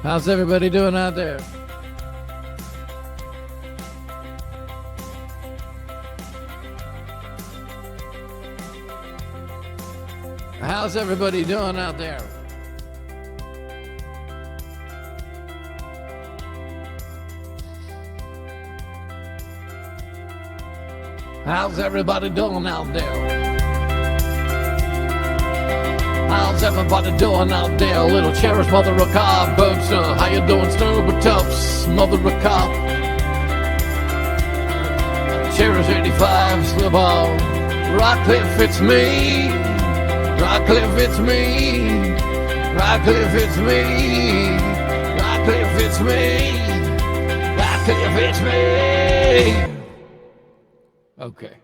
How's everybody doing out there? How's everybody doing out there? How's everybody doing out there? How's everybody doing out there? Little cherished mother of God, boots, how you doing, stupid tops, mother of God? Cherish 85, slip on. Rockcliffe, it's me. Rockcliffe, it's me. Rockcliffe, it's me. Rockcliffe, it's me. Rockcliffe, it's me. Okay.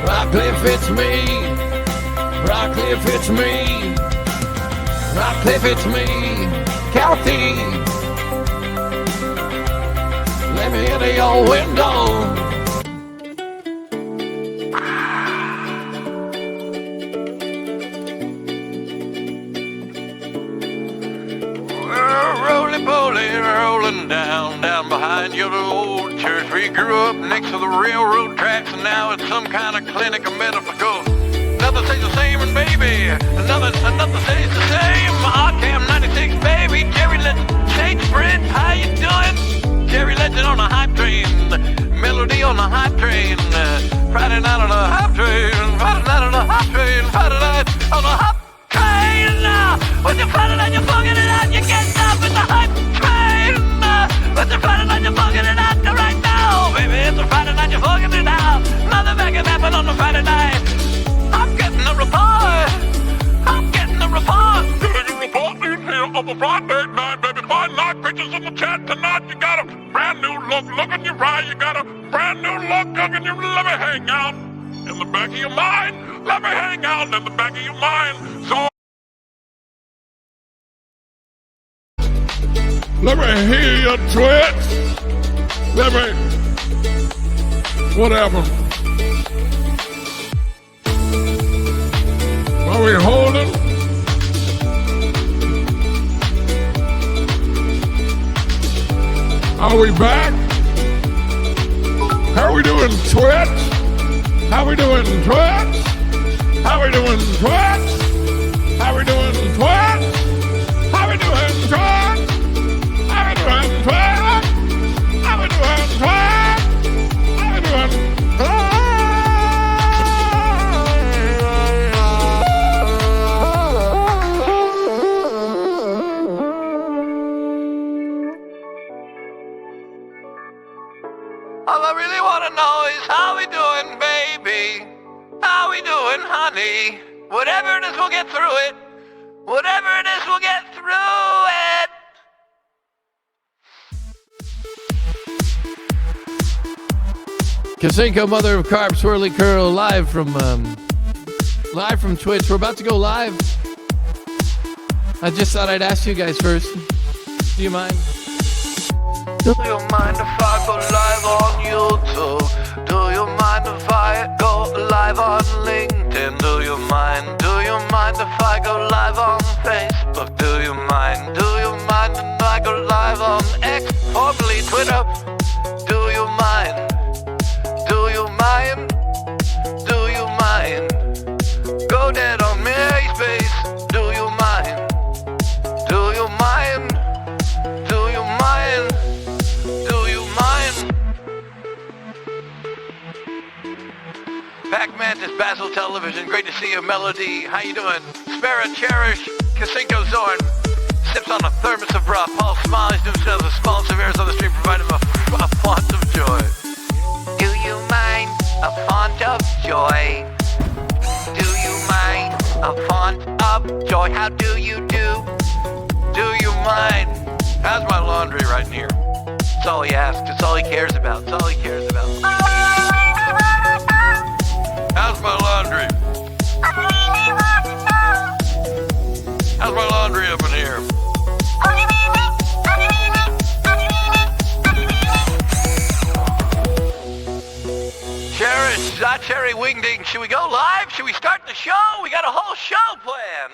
Rockcliffe, it's me. Rockcliffe, it's me. Rockcliffe, it's me. Kathy, let me into your window. Roly-poly, rolling down behind your old church. We grew up next to the railroad tracks, and now it's some kind of clinic of medical. Nothing stays the same, and baby, nothing stays the same. Cam 96, baby, Jerry Legend, Sage Fred, how you doing? Jerry Legend on a hype train, Melody on a hype train, Friday night on a hype train, Friday night on a hype train, Friday night on a hype train. With your Friday night, you're bugging it out, you can't stop with the hype train. With your Friday night, you're bugging it out right now, baby. It's a Friday night, you're bugging it out. Motherfucking happen on a Friday night. I'm getting a report. I'm getting a report. Getting a report in here of a Friday night, baby. Find like pictures in the chat tonight. You got a brand new look in your eye. You got a brand new look in your. Let me hang out in the back of your mind. Let me hang out in the back of your mind. So. Let me hear your twitch. Let me. Whatever. Are we holding? Are we back? How are we doing, Twitch? How we doing, Twitch? How we doing, Twitch? How we doing, Twitch? How we doing, Twitch? How we doing, Twitch? How we doing, Twitch? How we doing, Twitch? All I really want to know is how we doing, baby? How we doing, honey? Whatever it is, we'll get through it. Whatever it is, we'll get through it. Kasinko, mother of carp, swirly curl, live from Twitch. We're about to go live. I just thought I'd ask you guys first. Do you mind? Do you mind if I go live on YouTube? Do you mind if I go live on LinkedIn? Do you mind? Do you mind if I go live on Facebook? Do you mind? Do you mind if I go live on X, formerly Twitter? Do you mind? Do you mind? Do you mind? Go dead on MySpace. Do you mind? Do you mind? Do you mind? Do you mind? Pac-Mantis, Basil Television, great to see you, Melody. How you doing? Spera, Cherish, Kasinko Zorn, sips on a thermos of raw. Paul Smiles doing himself a sponsor of Airs on the Street, providing him a font of joy. Do you mind a font of joy? Do you mind a font of joy? How do you do? Do you mind? How's my laundry right in here? That's all he asks. That's all he cares about. That's all he cares about. How's my laundry? Cherish, Cherry Wingding. Should we go live? Should we start the show? We got a whole show planned.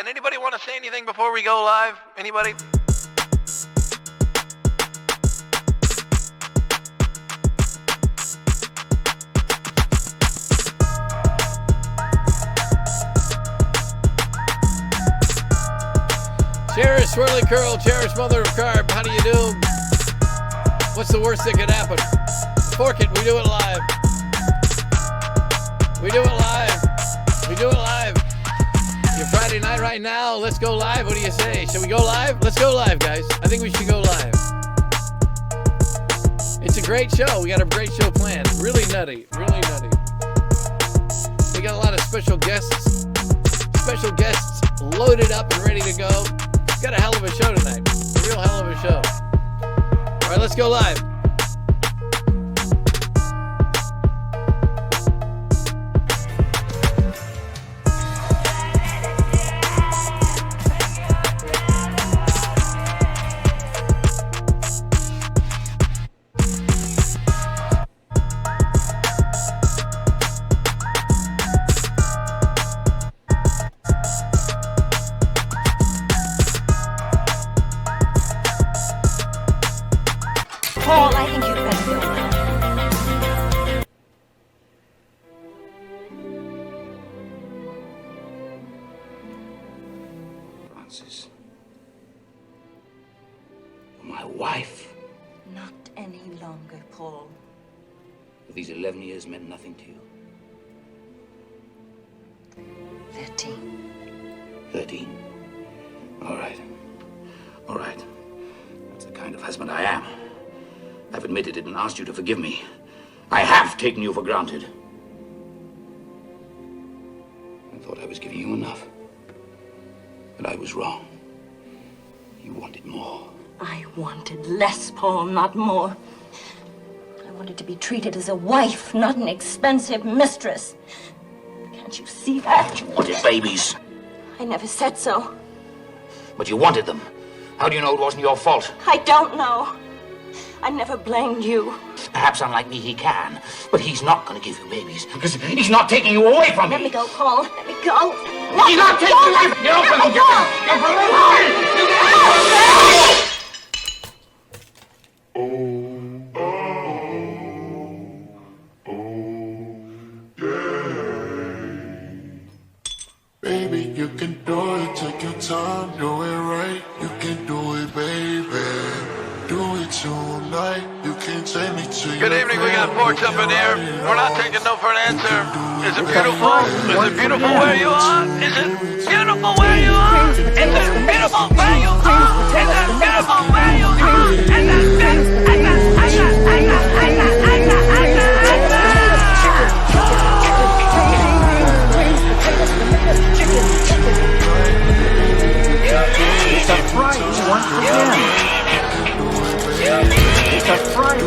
Anybody want to say anything before we go live? Anybody? Cherish Swirly Curl, Cherish Mother of Carb, how do you do? What's the worst that could happen? Fork it, we do it live. We do it live. Your Friday night right now, let's go live. What do you say? Should we go live? Let's go live, guys. I think we should go live. It's a great show. We got a great show planned. Really nutty. We got a lot of special guests loaded up and ready to go. Got a hell of a show tonight. A real hell of a show. All right, let's go live. Paul, I think you'd better go now. Francis, you're my wife. Not any longer, Paul. These 11 years meant nothing to you. 13. 13. All right. That's the kind of husband I am. I've admitted it and asked you to forgive me. I have taken you for granted. I thought I was giving you enough. But I was wrong. You wanted more. I wanted less, Paul, not more. I wanted to be treated as a wife, not an expensive mistress. Can't you see that? You wanted babies. I never said so. But you wanted them. How do you know it wasn't your fault? I don't know. I never blamed you. Perhaps, unlike me, he can. But he's not going to give you babies. Because he's not taking you away from me. Let me go, Paul. Let me go. He's not taking you away from me. You're going to Baby, you can do it, take your time, do it right. You can do it, baby. Do it tonight. You can take me to Good evening, we got Forks up in here. We're not taking no for an answer. Is it beautiful? Is it beautiful where you are? Is it beautiful where you are? Is it beautiful where you are? Is it beautiful where you are? Is it It's a fright once again. It's a fright.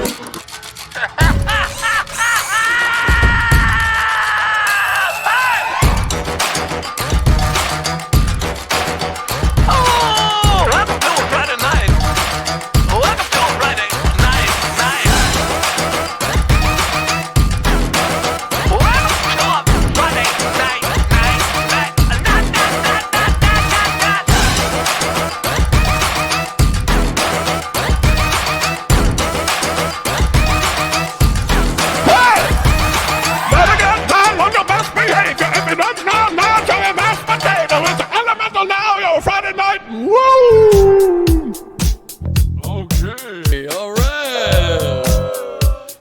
Okay, all right.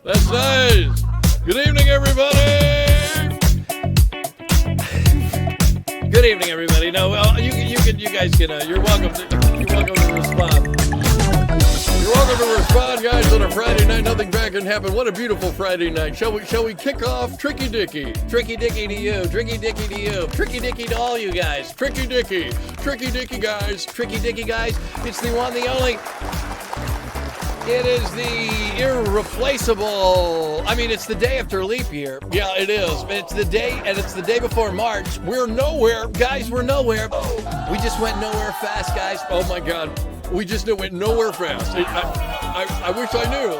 That's nice. Good evening, everybody. Good evening, everybody. No, well, you guys can. You're welcome to respond. You're welcome to respond, guys. On a Friday night, nothing bad can happen. What a beautiful Friday night. Shall we kick off Tricky Dicky? Tricky Dicky to you. Tricky Dicky to you. Tricky Dicky to all you guys. Tricky Dicky. Tricky Dicky, guys. Tricky Dicky, guys. It's the one, the only. It is the irreplaceable. I mean, it's the day after leap year. Yeah, it is. It's the day, and it's the day before March. We're nowhere, guys. We're nowhere. We just went nowhere fast, guys. Oh my God, we just went nowhere fast. I wish I knew,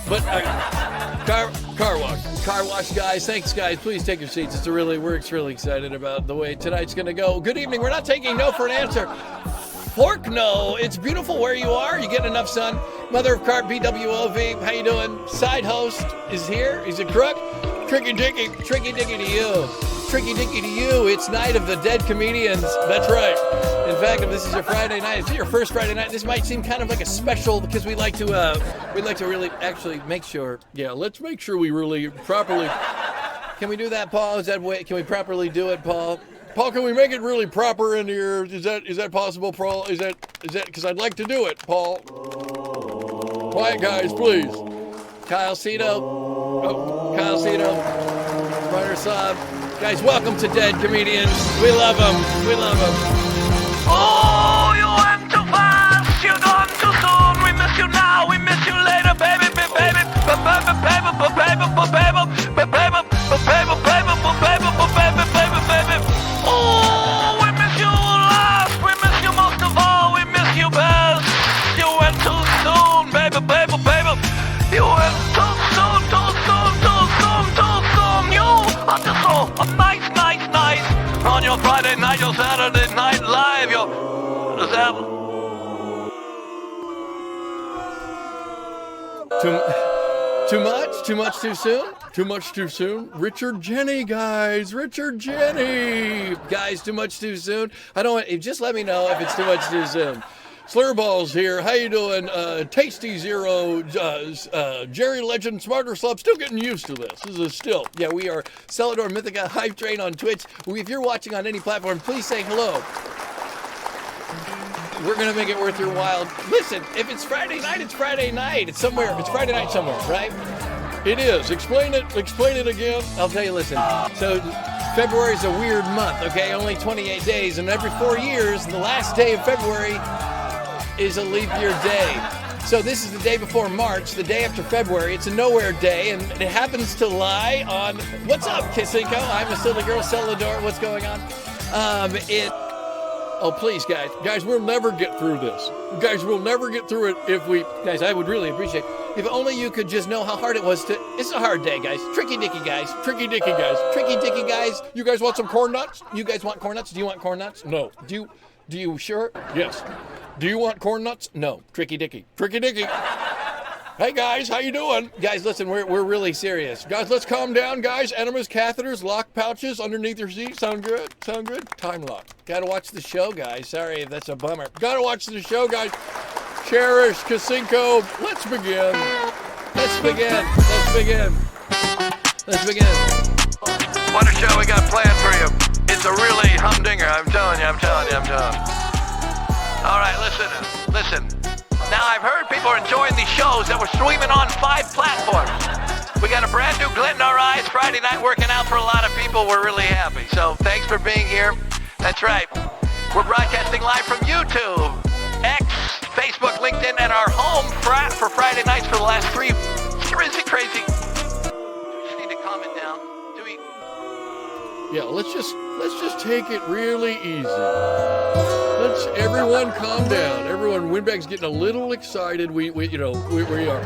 but Car wash, guys. Thanks, guys. Please take your seats. We're really excited about the way tonight's going to go. Good evening. We're not taking no for an answer. Fork no. It's beautiful where you are. You getting enough sun? Mother of Cart, BWOV. How you doing? Side host is here. He's a crook. Tricky Dicky to you. Tricky Dicky to you. It's Night of the Dead Comedians. That's right. In fact, if this is your Friday night, it's your first Friday night, this might seem kind of like a special because we like to really actually make sure. Yeah, let's make sure we really properly. Can we do that, Paul? Can we properly do it, Paul? Paul, can we make it really proper in here? Is that possible, Paul? Is that because I'd like to do it, Paul? Quiet, guys, please. Kyle Cito. Oh, Kyle Cito. Ryder Saab. Guys, welcome to Dead Comedians. We love them. Oh, you went too fast, you gone too soon. We miss you now, we miss you later, baby. Oh, we miss you last, we miss you most of all, we miss you best. You went too soon, baby. You went too soon. You are just so nice. On your Friday night, your Saturday night live, Too much too soon? Too much too soon? Richard Jenny, guys. Guys, too much too soon? Just let me know if it's too much too soon. Slurballs here. How you doing? Tasty Zero, Jerry Legend, Smarter Slub. Still getting used to this. Yeah, we are Celador Mythica Hype Train on Twitch. If you're watching on any platform, please say hello. We're going to make it worth your while. Listen, if it's Friday night, it's Friday night. It's Friday night somewhere, right? It is. Explain it again. I'll tell you, listen. So February is a weird month, okay? Only 28 days. And every 4 years, the last day of February is a leap year day. So this is the day before March, the day after February. It's a nowhere day, and it happens to lie on... What's up, Kissinko? I'm a silly girl, Celador. What's going on? Oh, please, guys. Guys, we'll never get through this. Guys, we'll never get through it if we... Guys, I would really appreciate if only you could just know how hard it was to... It's a hard day, guys. Tricky Dicky, guys. You guys want some corn nuts? You guys want corn nuts? Do you want corn nuts? No. Do you sure? Yes. Do you want corn nuts? No. Tricky Dicky. Hey guys, how you doing? Guys, listen, we're really serious. Guys, let's calm down, guys. Enemas, catheters, lock pouches underneath your seat. Sound good? Time lock. Gotta watch the show, guys. Sorry if that's a bummer. Gotta watch the show, guys. Cherish, Kasinko. Let's begin. What a show we got planned for you. It's a really humdinger, I'm telling you. All right, listen. Now, I've heard people are enjoying these shows that we're streaming on 5 platforms. We got a brand new glint in our eyes Friday night working out for a lot of people. We're really happy. So thanks for being here. That's right. We're broadcasting live from YouTube, X, Facebook, LinkedIn, and our home for Friday nights for the last 3. Is it crazy? We just need to calm it down. Yeah, let's just take it really easy. Let's everyone calm down. Everyone, Windbag's getting a little excited. We are.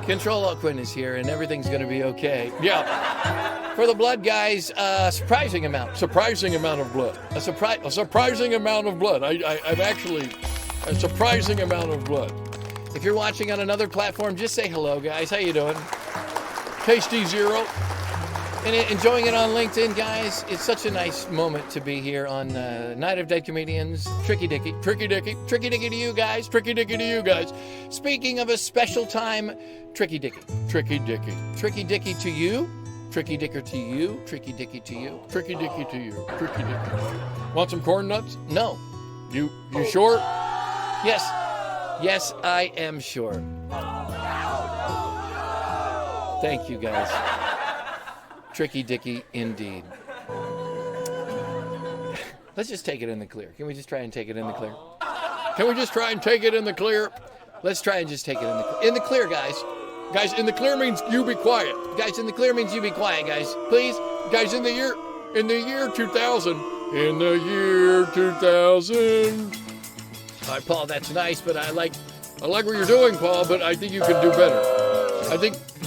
Control Quinn is here, and everything's going to be okay. Yeah. For the blood, guys, surprising amount of blood. A surprising amount of blood. I'm actually a surprising amount of blood. If you're watching on another platform, just say hello, guys. How you doing? Tasty Zero. And enjoying it on LinkedIn, guys. It's such a nice moment to be here on Night of Dead Comedians. Tricky Dicky to you guys. Speaking of a special time, Tricky Dicky to you. Tricky Dicker to you. Tricky Dicky to you. Want some corn nuts? No. You sure? Yes, I am sure. Thank you, guys. Tricky Dicky, indeed. Let's just take it in the clear. Can we just try and take it in the clear? Let's try and just take it in the clear, guys. Guys, in the clear means you be quiet. Guys, please. Guys, in the year 2000. All right, Paul, that's nice, but I like what you're doing, Paul, but I think you can do better.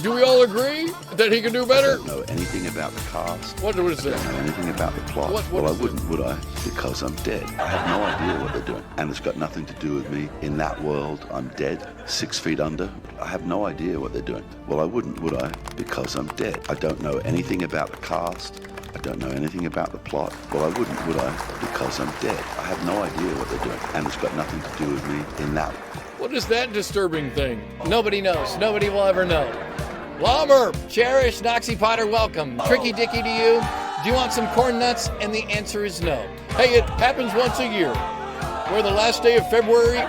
Do we all agree that he can do better? I don't know anything about the cast. What is I this? don't know anything about the plot. What Well, I is wouldn't, would I? Because I'm dead. I have no idea what they're doing. And it's got nothing to do with me. In that world, I'm dead, 6 feet under. I have no idea what they're doing. Well, I wouldn't, would I? Because I'm dead. I don't know anything about the cast. I don't know anything about the plot. Well, I wouldn't, would I? Because I'm dead. I have no idea what they're doing. And it's got nothing to do with me in that. What is that disturbing thing? Nobody knows. Nobody will ever know. Lawmer, Cherish, Noxie Potter, welcome. Tricky Dicky to you. Do you want some corn nuts? And the answer is no. Hey, it happens once a year, where the last day of February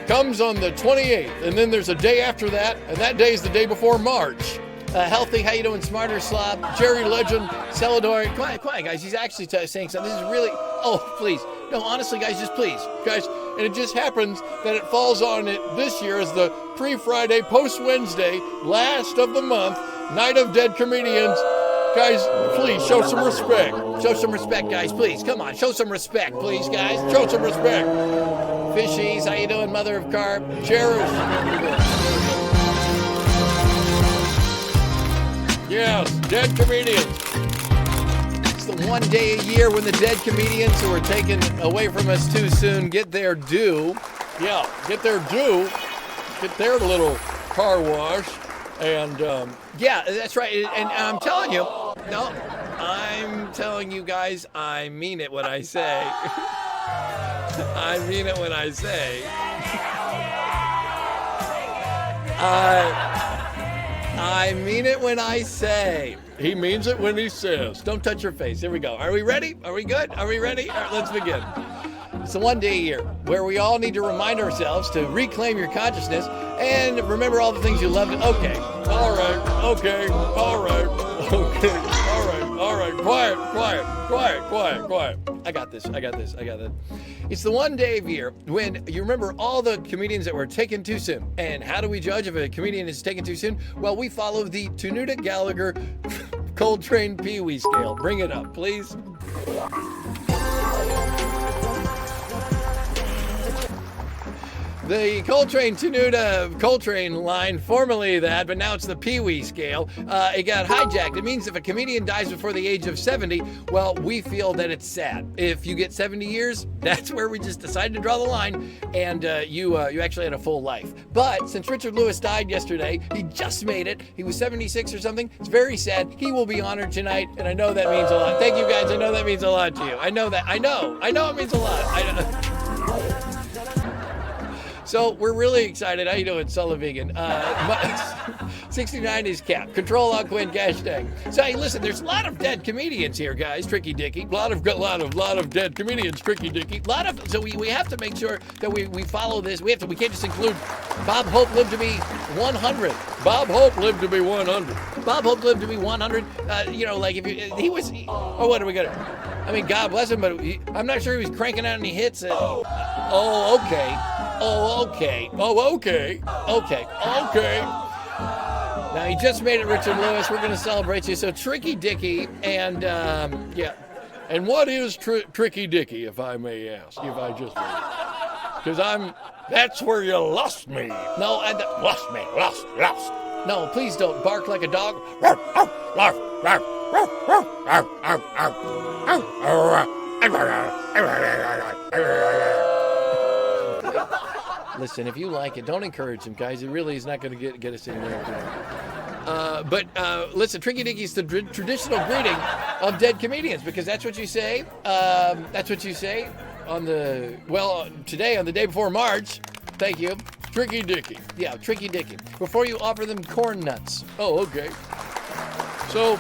comes on the 28th, and then there's a day after that, and that day is the day before March. Healthy, how you doing, Smarter Slob, Jerry Legend, Celador. Quiet, guys. He's actually saying something. This is really, oh, please. No, honestly, guys, just please. Guys, and it just happens that it falls on it this year as the pre-Friday, post-Wednesday, last of the month, Night of Dead Comedians. Guys, please, show some respect. Show some respect, guys, please. Come on, show some respect, please, guys. Show some respect. Fishies, how you doing, Mother of Carp? Cherish. Yes, dead comedians. It's the one day a year when the dead comedians who are taken away from us too soon get their due. Yeah, get their due. Get their little car wash. And, yeah, that's right. And I'm telling you, no, I'm telling you guys, I mean it when I say. I mean it when I say. I mean it when I say. He means it when he says. Don't touch your face. Here we go. Are we ready? Are we good? Are we ready? All right, let's begin. It's the one day a year where we all need to remind ourselves to reclaim your consciousness and remember all the things you loved. Okay. All right. Okay. All right. Okay. All right. All right. Quiet. I got this. It's the one day of year when you remember all the comedians that were taken too soon. And how do we judge if a comedian is taken too soon? Well, we follow the Tanuta Gallagher Coltrane Pee Wee scale. Bring it up, please. The Coltrane line, formerly that, but now it's the Pee Wee scale. It got hijacked. It means if a comedian dies before the age of 70, well, we feel that it's sad. If you get 70 years, that's where we just decided to draw the line, and you actually had a full life. But since Richard Lewis died yesterday, he just made it. He was 76 or something. It's very sad. He will be honored tonight, and I know that means a lot. Thank you, guys. I know that means a lot to you. I know that. I know it means a lot. So we're really excited. How you doing, Sullivan? 69 is Cap. Control on Quinn hashtag. So hey, listen, there's a lot of dead comedians here, guys. Tricky Dicky. A lot of dead comedians. Tricky Dicky. So we have to make sure that we follow this. We can't just include Bob Hope lived to be 100. Bob Hope lived to be 100. Bob Hope lived to be 100. Like if he was. Oh, what are we gonna? I mean, God bless him, but I'm not sure he was cranking out any hits. Okay. Now, he just made it, Richard Lewis. We're going to celebrate you. So, Tricky Dicky, and, yeah. And what is Tricky Dicky, if I may ask, if I just may? Because that's where you lost me. No, lost. No, please don't bark like a dog. Listen, if you like it, don't encourage him, guys. It really is not going to get us in there. But listen, Tricky Dicky's the traditional greeting of dead comedians, because that's what you say. That's what you say today on the day before March. Thank you. Tricky Dicky. Yeah, Tricky Dicky. Before you offer them corn nuts. Oh, okay. So,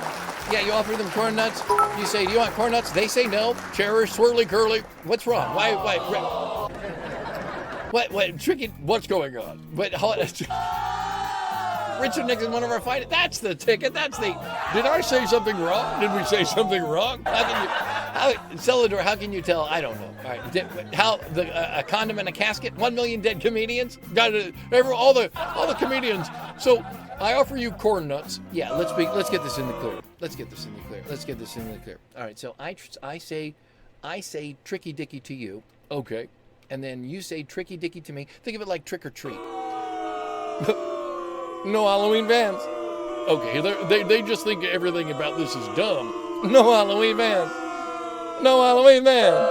yeah, you offer them corn nuts. You say, do you want corn nuts? They say no. Cherish, swirly, curly. What's wrong? Why? What? Tricky, what's going on? Richard Nixon, one of our fighters. That's the ticket. Did I say something wrong? Did we say something wrong? Celador, how can you tell? I don't know. All right. A condom in a casket? 1 million dead comedians? All the comedians. So I offer you corn nuts. Yeah, let's get this in the clear. Let's get this in the clear. All right. So I say Tricky Dicky to you. Okay. And then you say Tricky Dicky to me. Think of it like trick or treat. No Halloween vans. Okay, they just think everything about this is dumb. No Halloween vans. No Halloween vans.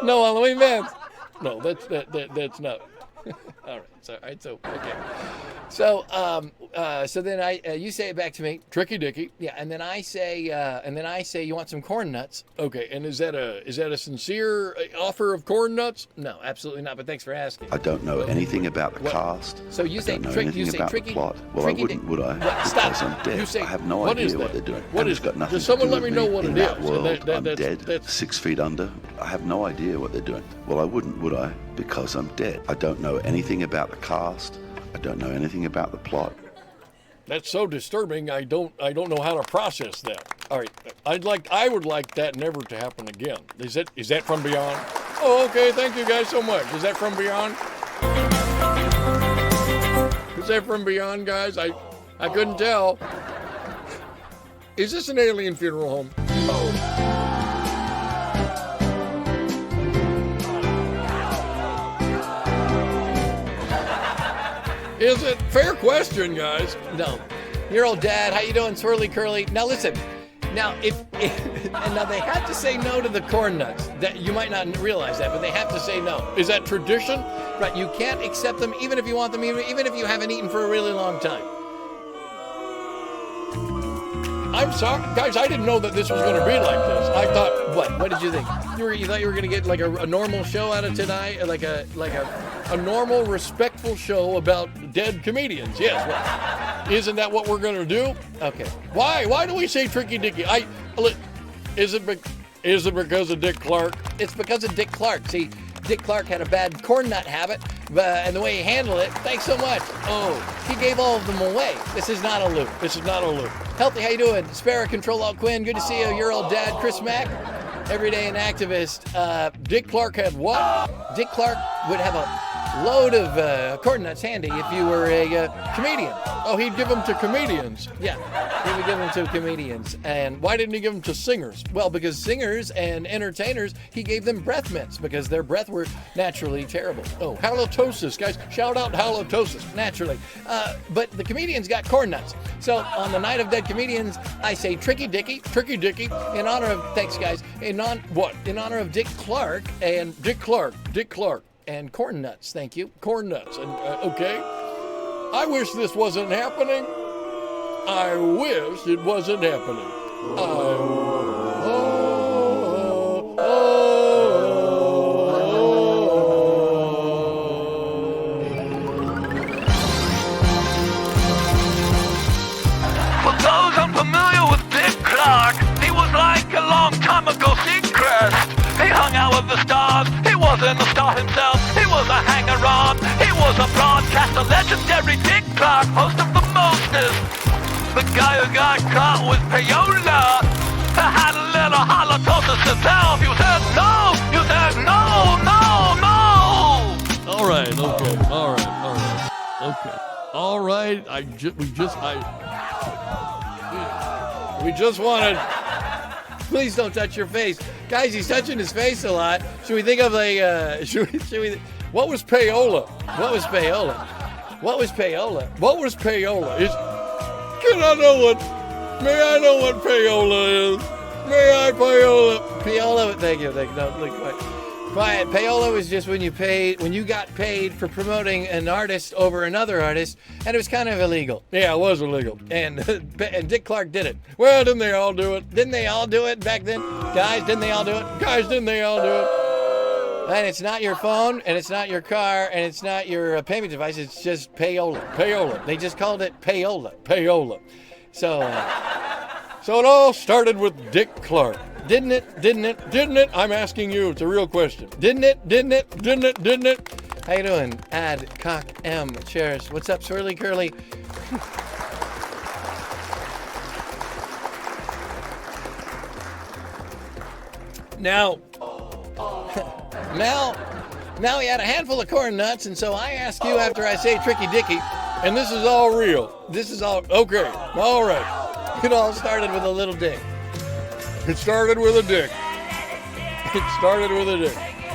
No Halloween vans. No, that's not. All right, so okay. So then you say it back to me, Tricky Dicky. Yeah, and then I say you want some corn nuts. Okay, and is that a sincere offer of corn nuts? No, absolutely not. But thanks for asking. I don't know anything about the cast. So you say tricky plot. Well, I wouldn't, would I? Stop. Because I'm dead. You say, I have no what idea is what that? they're doing. What and is it's got that? nothing Does someone to do let me with know what in it that is? world. I'm That's- dead, 6 feet under. I have no idea what they're doing. Well, I wouldn't, would I? Because I'm dead. I don't know anything about the cast. I don't know anything about the plot. That's so disturbing. I don't know how to process that. All right, I would like that never to happen again. Is that from beyond? Oh, okay. Thank you guys so much. Is that from beyond? Is that from beyond, guys? I couldn't tell. Is this an alien funeral home? Is it? Fair question, guys. No. Your old dad, how you doing, swirly curly? Now listen. Now now they have to say no to the corn nuts. That you might not realize that, but they have to say no. Is that tradition? Right, you can't accept them even if you want them, even if you haven't eaten for a really long time. I'm sorry, guys, I didn't know that this was going to be like this. I thought, what did you think? You thought you were going to get like a normal show out of tonight? Like a normal, respectful show about dead comedians? Yes. Well, isn't that what we're going to do? Okay. Why do we say Tricky Dicky? Is it because of Dick Clark? It's because of Dick Clark. See, Dick Clark had a bad corn nut habit, and the way he handled it, thanks so much. Oh, he gave all of them away. This is not a loop. Healthy, how you doing? Sparrow Control Alt Quinn, good to see you. Your old dad, Chris Mack, everyday and activist. Dick Clark had what? Dick Clark would have a load of corn nuts handy if you were a comedian. Oh, he'd give them to comedians. Yeah, he would give them to comedians. And why didn't he give them to singers? Well, because singers and entertainers, he gave them breath mints because their breath were naturally terrible. Oh, halitosis, guys. Shout out halitosis, naturally. But the comedians got corn nuts. So on the night of dead comedians, I say Tricky Dicky, in honor of, thanks guys, in honor of Dick Clark and Dick Clark. And corn nuts, thank you. Corn nuts, and okay. I wish this wasn't happening. I wish it wasn't happening. For those unfamiliar with Dick Clark, he was like a long time ago Seacrest. He hung out with the stars, he wasn't a star himself, he was a hanger-on, he was a broadcaster, legendary Dick Clark, host of The Mostest. The guy who got caught with payola, had a little halitosis himself, you said no, All right, we just wanted. Please don't touch your face, guys. He's touching his face a lot. Should we think of what was payola? May I know what payola is? May I payola? Payola, thank you. No, look, quiet. Payola was just when you got paid for promoting an artist over another artist, and it was kind of illegal. Yeah, it was illegal. And Dick Clark did it. Well, didn't they all do it? Didn't they all do it back then? Guys, didn't they all do it? And it's not your phone, and it's not your car, and it's not your payment device. It's just payola. They just called it payola. So it all started with Dick Clark. Didn't it? I'm asking you. It's a real question. Didn't it? How you doing? Ad Cock M. Cherish. What's up, Swirly Curly? Now he had a handful of corn nuts, and so I ask you after I say Tricky Dicky, and this is all real. This is all okay. All right. It all started with a little dick. It started with a dick.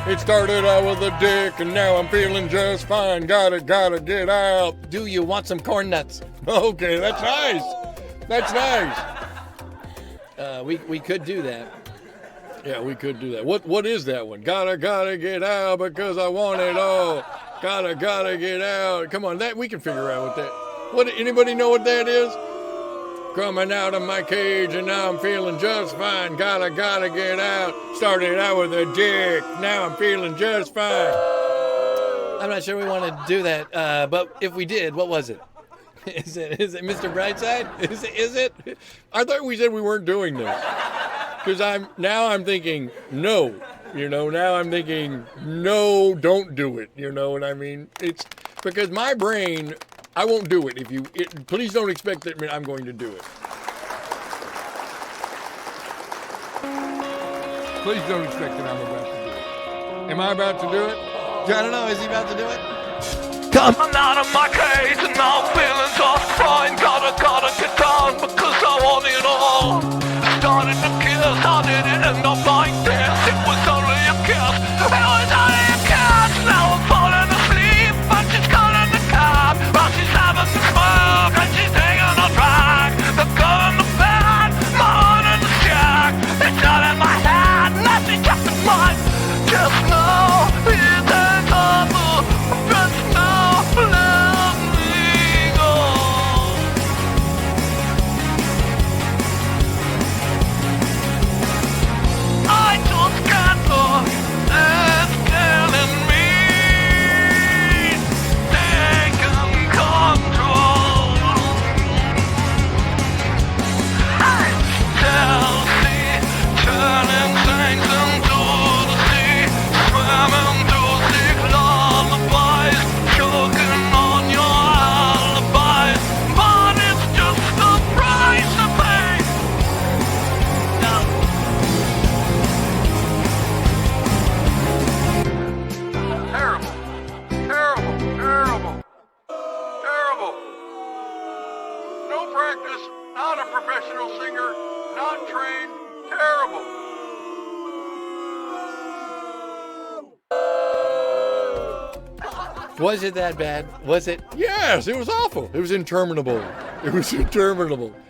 It started out with a dick, and now I'm feeling just fine. Gotta get out. Do you want some corn nuts? Okay, that's nice. That's nice. We could do that. Yeah, we could do that. What is that one? Gotta get out because I want it all. Gotta get out. Come on, that we can figure out what that. What, anybody know what that is? Coming out of my cage and now I'm feeling just fine. Gotta get out. Started out with a dick. Now I'm feeling just fine. I'm not sure we want to do that, but if we did, what was it? Is it Mr. Brightside? Is it? I thought we said we weren't doing this. Because I'm thinking, no. Now I'm thinking, no, don't do it. You know what I mean? It's because my brain, I won't do it. Please don't expect that I'm going to do it. Please don't expect that I'm about to do it. Am I about to do it? I don't know. Is he about to do it? I'm out of my cage and now I'm feeling just fine. Gotta get down because I want it all. Started to kiss, how did it end up like this? It was only a kiss, it was only a kiss. Now I'm falling asleep, but she's calling the cab. While she's having the smoke and she's taking a drag. The gun in the bed, my heart in the shack. It's all in my head, nothing just in mind. Just know it ain't over, just know let me go. I just can't look, it's killing me. Taking control. I still see turning things into the sea, swimming through sick lullabies, choking on your alibis. But it's just the price I pay. Now, terrible. No practice, not a professional singer, not trained, terrible. Was it that bad? Was it? Yes, it was awful. It was interminable.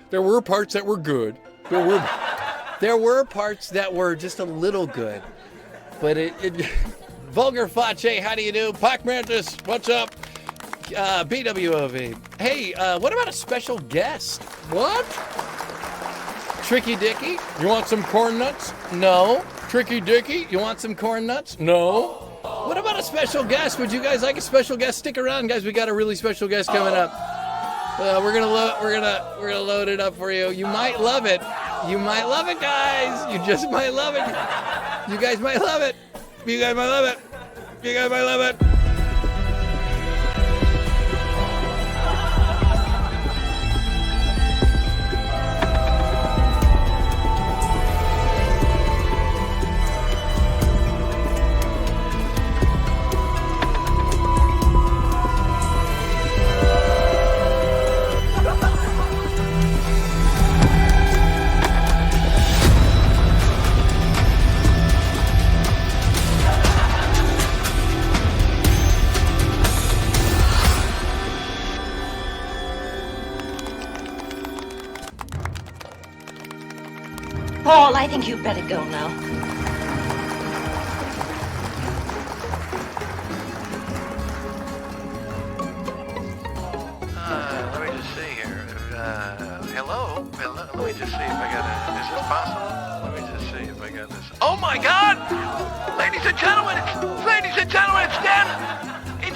There were parts that were good. There were parts that were just a little good. But it Vulgar Face, how do you do? Pac Mantis, what's up? BWOV. Hey, what about a special guest? What? Tricky Dicky, you want some corn nuts? No. Tricky Dicky, you want some corn nuts? No. What about a special guest? Would you guys like a special guest? Stick around, guys. We got a really special guest coming up. We're gonna load it up for you. You might love it. You might love it, guys. You just might love it. You guys might love it. You guys might love it. You guys might love it. Paul, I think you'd better go now. Let me just see here. Hello? Let me just see if I got is this possible? Let me just see if I got this. Oh my God! Ladies and gentlemen, it's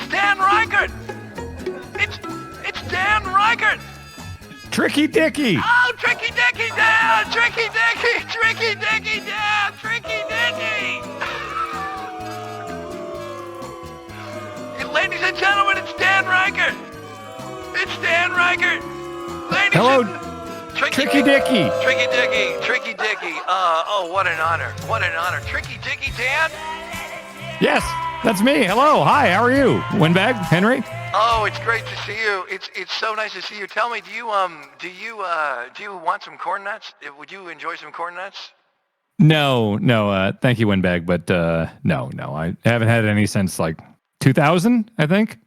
Dan Reichert! It's Dan Reichert! Tricky Dicky. Oh, Tricky Dicky, Dan! Tricky Dicky, Dan! Tricky Dicky! Ladies and gentlemen, it's Dan Reichert! It's Dan Reichert! Ladies Hello, and... Tricky Dicky. Tricky Dicky. Oh, what an honor. Tricky Dicky, Dan? Yes, that's me. Hello. Hi, how are you? Windbag, Henry? Oh, it's great to see you. It's so nice to see you. Tell me, do you want some corn nuts? Would you enjoy some corn nuts? No, no. Thank you, Windbag, but no. I haven't had any since like 2000, I think.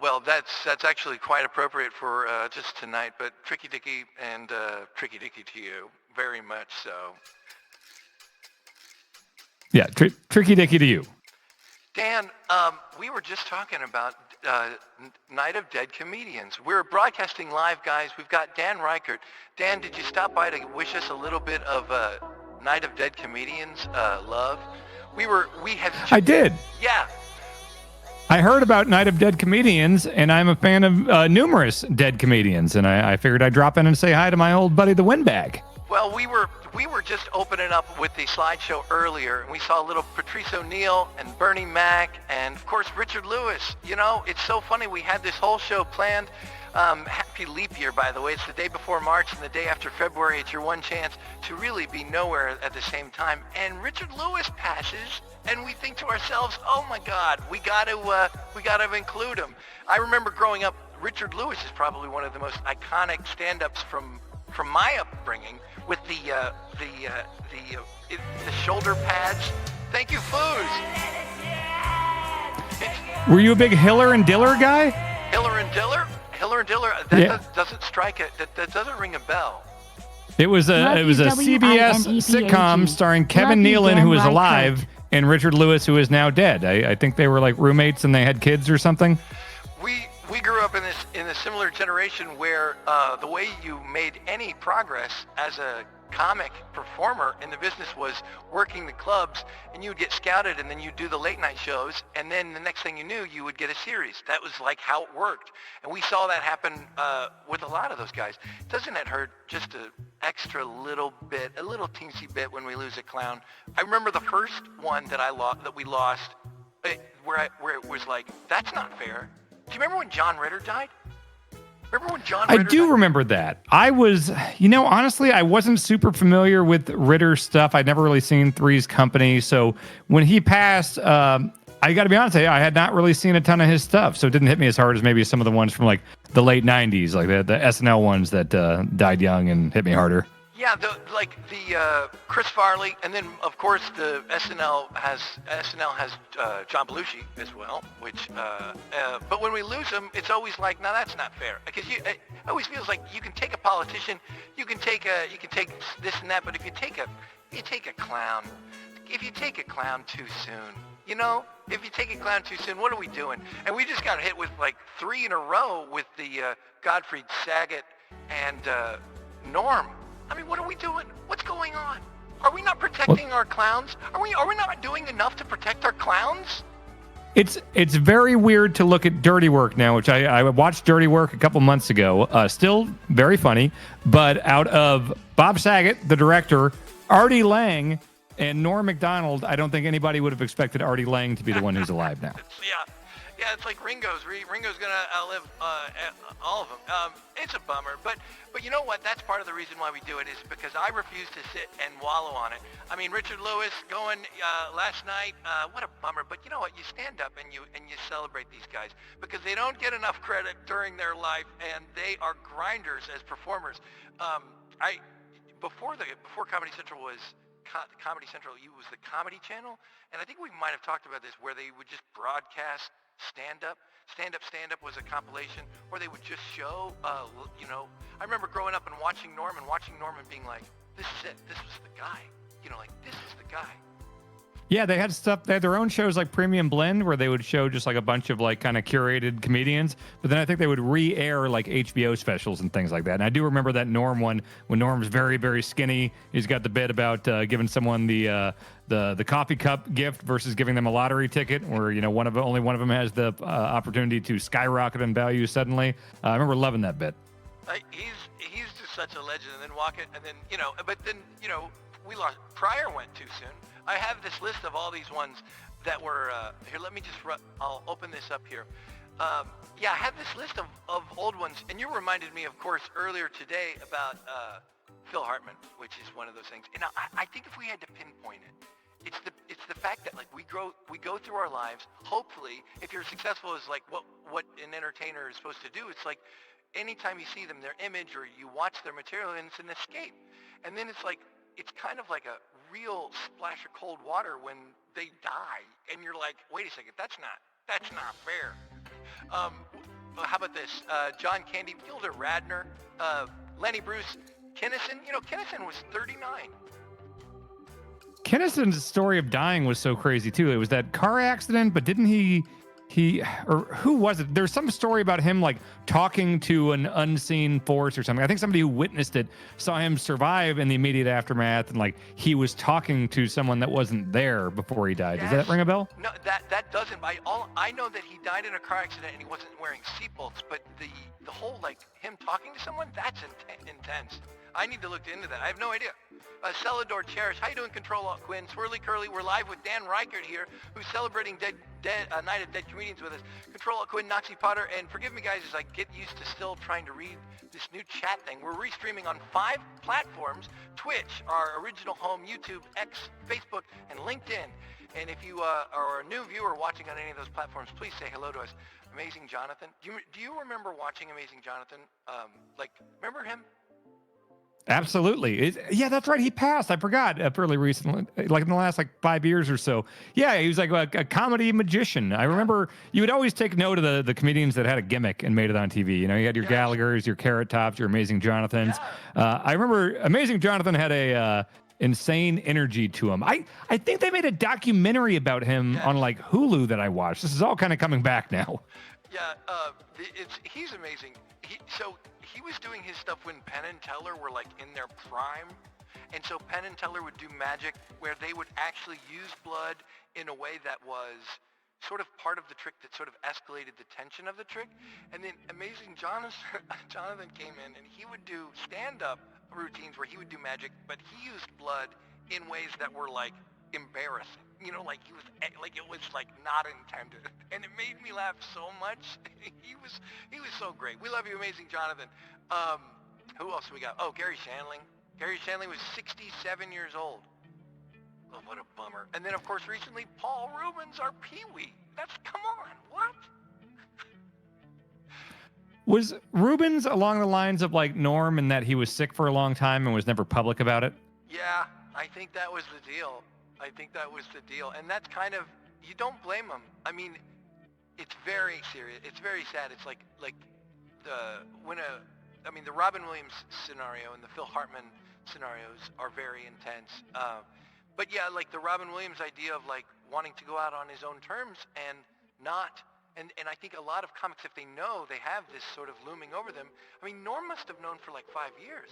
Well, that's actually quite appropriate for just tonight, but Tricky Dicky and Tricky Dicky to you, very much so. Yeah, tricky dicky to you. Dan, we were just talking about Night of Dead Comedians. We're broadcasting live, guys. We've got Dan Reichert. Dan, did you stop by to wish us a little bit of Night of Dead Comedians love? I did. Yeah. I heard about Night of Dead Comedians, and I'm a fan of numerous dead comedians, and I figured I'd drop in and say hi to my old buddy, the Windbag. Well, we were just opening up with the slideshow earlier, and we saw little Patrice O'Neill and Bernie Mac, and of course Richard Lewis. You know, it's so funny. We had this whole show planned. Happy leap year, by the way. It's the day before March and the day after February. It's your one chance to really be nowhere at the same time. And Richard Lewis passes, and we think to ourselves, "Oh my God, we got to include him." I remember growing up. Richard Lewis is probably one of the most iconic stand-ups from my upbringing, with the shoulder pads. Thank you, Foos. Were you a big Hiller and Diller guy? Hiller and Diller? That doesn't strike it. That doesn't ring a bell. It was a CBS sitcom starring Kevin Nealon, who was alive, and Richard Lewis, who is now dead. I think they were like roommates and they had kids or something. We grew up in a similar generation where the way you made any progress as a comic performer in the business was working the clubs, and you would get scouted, and then you'd do the late night shows, and then the next thing you knew, you would get a series. That was like how it worked, and we saw that happen with a lot of those guys. Doesn't it hurt just an extra little bit, a little teensy bit when we lose a clown? I remember the first one that we lost, where it was like, that's not fair. Do you remember when John Ritter died? I do remember that. I was, honestly, I wasn't super familiar with Ritter's stuff. I'd never really seen Three's Company. So when he passed, I got to be honest, I had not really seen a ton of his stuff. So it didn't hit me as hard as maybe some of the ones from like the late 90s, like the SNL ones that died young and hit me harder. Yeah, the Chris Farley, and then of course the SNL has John Belushi as well. Which, but when we lose him, it's always like, no, that's not fair. Because it always feels like you can take a politician, you can take this and that, but if you take a clown, if you take a clown too soon, if you take a clown too soon, what are we doing? And we just got hit with like 3 in a row with the Godfrey Saget and Norm. I mean, what are we doing? What's going on? Are we not protecting our clowns? Are we not doing enough to protect our clowns? It's very weird to look at Dirty Work now, which I watched Dirty Work a couple months ago. Still very funny, but out of Bob Saget, the director, Artie Lang, and Norm Macdonald, I don't think anybody would have expected Artie Lang to be the one who's alive now. Yeah, it's like Ringo's gonna outlive all of them. It's a bummer, but you know what? That's part of the reason why we do it, is because I refuse to sit and wallow on it. I mean, Richard Lewis going last night. What a bummer. But you know what? You stand up and you celebrate these guys, because they don't get enough credit during their life, and they are grinders as performers. Before Comedy Central was Comedy Central, it was the Comedy Channel, and I think we might have talked about this, where they would just broadcast stand-up was a compilation, or they would just show, I remember growing up and watching Norm and being like, this is it, this was the guy, this is the guy. Yeah, they had their own shows like Premium Blend, where they would show just like a bunch of like kind of curated comedians, but then I think they would re-air like HBO specials and things like that. And I do remember that Norm one, when Norm's very, very skinny. He's got the bit about giving someone the coffee cup gift versus giving them a lottery ticket, where only one of them has the opportunity to skyrocket in value suddenly. I remember loving that bit. He's just such a legend. And then we lost. Pryor went too soon. I have this list of all these ones that were here. Let me I'll open this up here. I have this list of old ones, and you reminded me, of course, earlier today about Phil Hartman, which is one of those things. And I think if we had to pinpoint it, it's the fact that like we go through our lives. Hopefully, if you're successful, is like what an entertainer is supposed to do. It's like anytime you see them, their image, or you watch their material, and it's an escape. And then it's like, it's kind of like a real splash of cold water when they die, and you're like, wait a second, that's not fair. How about this? John Candy, Gilda Radner, Lenny Bruce, Kinnison. Kinnison was 39. Kinnison's story of dying was so crazy too. It was that car accident, but didn't he or who was it? There's some story about him like talking to an unseen force or something. I think somebody who witnessed it saw him survive in the immediate aftermath, and like he was talking to someone that wasn't there before he died. Yes. Does that ring a bell? No, that doesn't. I know that he died in a car accident and he wasn't wearing seatbelts, but the whole like him talking to someone, that's intense. I need to look into that. I have no idea. Celador Cherish, how you doing, Control Alt Quinn? Swirly Curly, we're live with Dan Reichert here, who's celebrating Night of Dead Comedians with us. Control Alt Quinn, Nazi Potter, and forgive me guys as I get used to still trying to read this new chat thing. We're restreaming on 5 platforms: Twitch, our original home, YouTube, X, Facebook, and LinkedIn. And if you are a new viewer watching on any of those platforms, please say hello to us. Amazing Jonathan. Do you remember watching Amazing Jonathan? Remember him? Absolutely. Yeah, that's right. He passed. I forgot fairly recently, like in the last 5 years or so. Yeah, he was like a comedy magician. I remember you would always take note of the comedians that had a gimmick and made it on TV. You had your Gallaghers, your Carrot Tops, your Amazing Jonathans. I remember Amazing Jonathan had a insane energy to him. I think they made a documentary about him on Hulu that I watched. This is all kind of coming back now. Yeah, he's amazing. He was doing his stuff when Penn and Teller were in their prime, and so Penn and Teller would do magic where they would actually use blood in a way that was sort of part of the trick that sort of escalated the tension of the trick. And then Amazing Jonathan came in and he would do stand-up routines where he would do magic, but he used blood in ways that were embarrassing. He was it was not intended, and it made me laugh so much. He was so great. We love you, Amazing Jonathan. Who else we got? Oh, Gary Shandling. Gary Shandling was 67 years old. Oh, what a bummer. And then of course recently Paul Rubens, our Pee-wee. Come on, what? Was Rubens along the lines of Norm in that he was sick for a long time and was never public about it? Yeah, I think that was the deal. And that's kind of, you don't blame him. I mean, it's very serious. It's very sad. It's the Robin Williams scenario and the Phil Hartman scenarios are very intense. But yeah, the Robin Williams idea of wanting to go out on his own terms and not, and I think a lot of comics, if they know they have this sort of looming over them. I mean, Norm must have known for 5 years.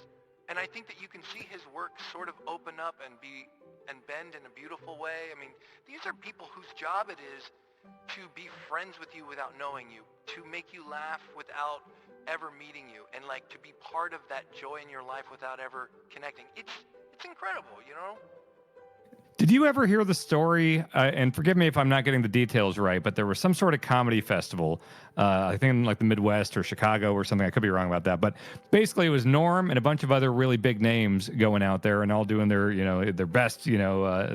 And I think that you can see his work sort of open up and bend in a beautiful way. I mean, these are people whose job it is to be friends with you without knowing you, to make you laugh without ever meeting you, and to be part of that joy in your life without ever connecting. It's incredible, Did you ever hear the story, and forgive me if I'm not getting the details right, but there was some sort of comedy festival, I think in the Midwest or Chicago or something. I could be wrong about that. But basically it was Norm and a bunch of other really big names going out there and all doing their, their best,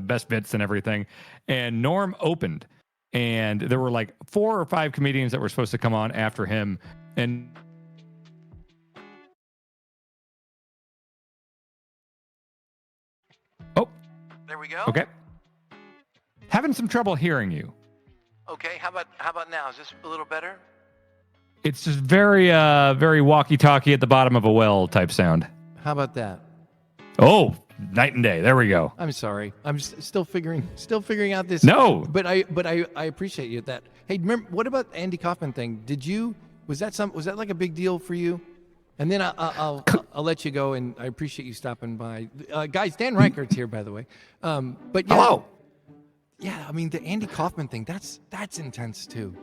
best bits and everything. And Norm opened, and there were 4 or 5 comedians that were supposed to come on after him. And there we go. Okay. Having some trouble hearing you. Okay, how about now? Is this a little better? It's just very very walkie-talkie at the bottom of a well type sound. How about that? Oh, night and day. There we go. I'm sorry. I'm still figuring out this. No. But I appreciate you that. Hey, remember what about the Andy Kaufman thing? Was that a big deal for you? And then I'll let you go, and I appreciate you stopping by. Guys, Dan Reichert's here, by the way. But yeah, hello. Yeah, I mean the Andy Kaufman thing. That's intense too.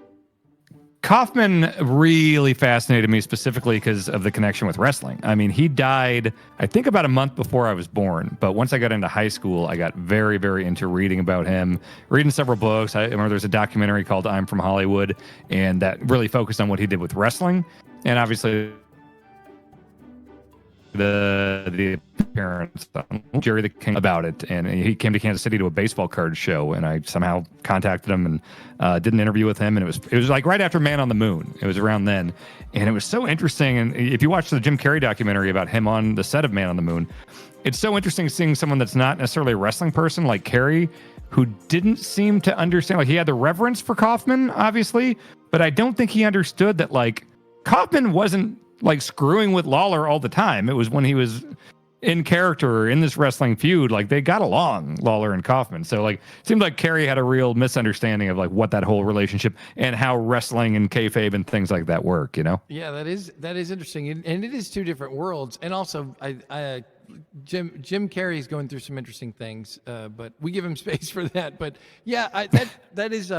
Kaufman really fascinated me specifically because of the connection with wrestling. I mean, he died, I think, about a month before I was born. But once I got into high school, I got very, very into reading about him, reading several books. I remember there's a documentary called I'm From Hollywood, and that really focused on what he did with wrestling. And obviously, the appearance on Jerry the King about it, and he came to Kansas City to a baseball card show, and I somehow contacted him and did an interview with him, and it was like right after Man on the Moon. It was around then, and it was so interesting. And if you watch the Jim Carrey documentary about him on the set of Man on the Moon, it's so interesting seeing someone that's not necessarily a wrestling person like Carrey, who didn't seem to understand. Like, he had the reverence for Kaufman, obviously, but I don't think he understood that, like, Kaufman wasn't like screwing with Lawler all the time. It was when he was in character in this wrestling feud, like, they got along, Lawler and Kaufman. So, like, it seemed like Carrey had a real misunderstanding of like what that whole relationship and how wrestling and kayfabe and things like that work, you know? Yeah, that is interesting, and it is two different worlds. And also, Jim Carrey's going through some interesting things, but we give him space for that. But yeah, that is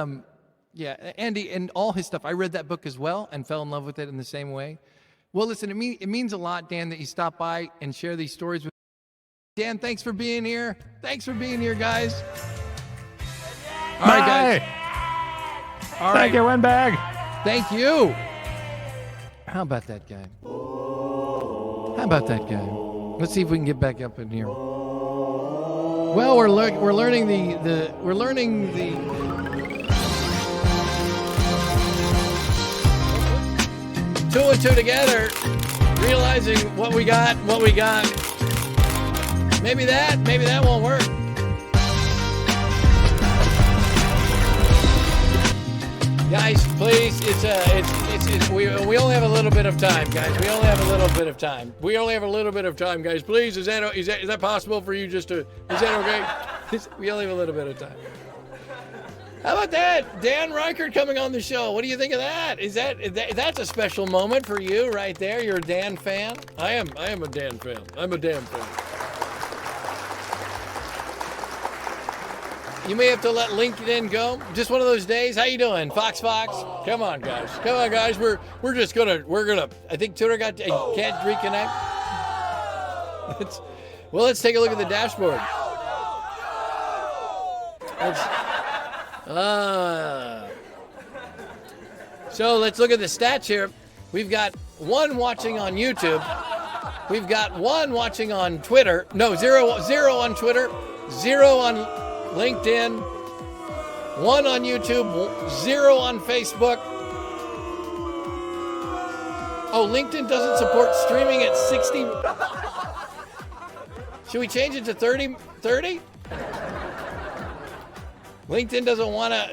yeah, Andy and all his stuff. I read that book as well and fell in love with it in the same way. Well, listen, it means a lot, Dan, that you stop by and share these stories with Dan. Thanks for being here. Thanks for being here, guys. All right, guys. All right. Thank you, Windbag. Thank you. How about that guy? How about that guy? Let's see if we can get back up in here. Well, we're learning the Two and two together, realizing what we got. Maybe that won't work. Guys, please, we only have a little bit of time, guys. We only have a little bit of time, guys. Please, is that possible for you just to, is that okay? We only have a little bit of time. How about that? Dan Reichert coming on the show. What do you think of that? That's a special moment for you right there. You're a Dan fan? I am a Dan fan. I'm a Dan fan. You may have to let LinkedIn go. Just one of those days. How you doing? Fox? Come on, guys. We're gonna, I think Twitter can't reconnect. Let's take a look at the dashboard. So let's look at the stats here. We've got one watching on YouTube. We've got one watching on Twitter. No, zero on Twitter, 0 on LinkedIn, 1 on YouTube, 0 on Facebook. Oh, LinkedIn doesn't support streaming at 60. Should we change it to 30? LinkedIn doesn't want to.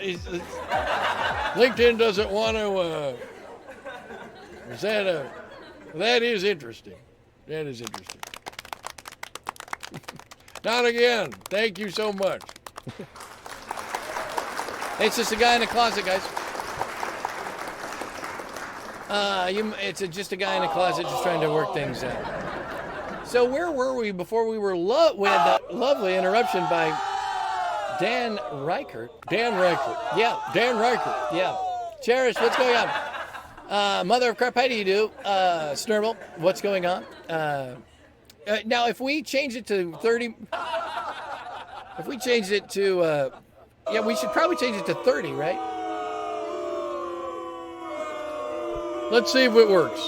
That is interesting. Not again. Thank you so much. It's just a guy in a closet, guys. It's just a guy in a closet just trying to work things out. So where were we before we had that lovely interruption by Dan Reichert? Yeah, Dan Reichert. Yeah. Cherish, what's going on? Mother of Crap, how do you do? Snurble, what's going on? Now, if we change it to 30... If we changed it to... yeah, we should probably change it to 30, right? Let's see if it works.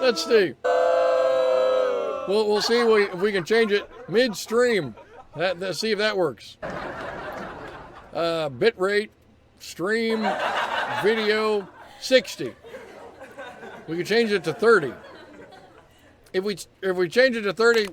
Let's see. We'll see if we can change it midstream. Let's see if that works. Bit rate, stream, video, 60. We can change it to 30. If we change it to 30.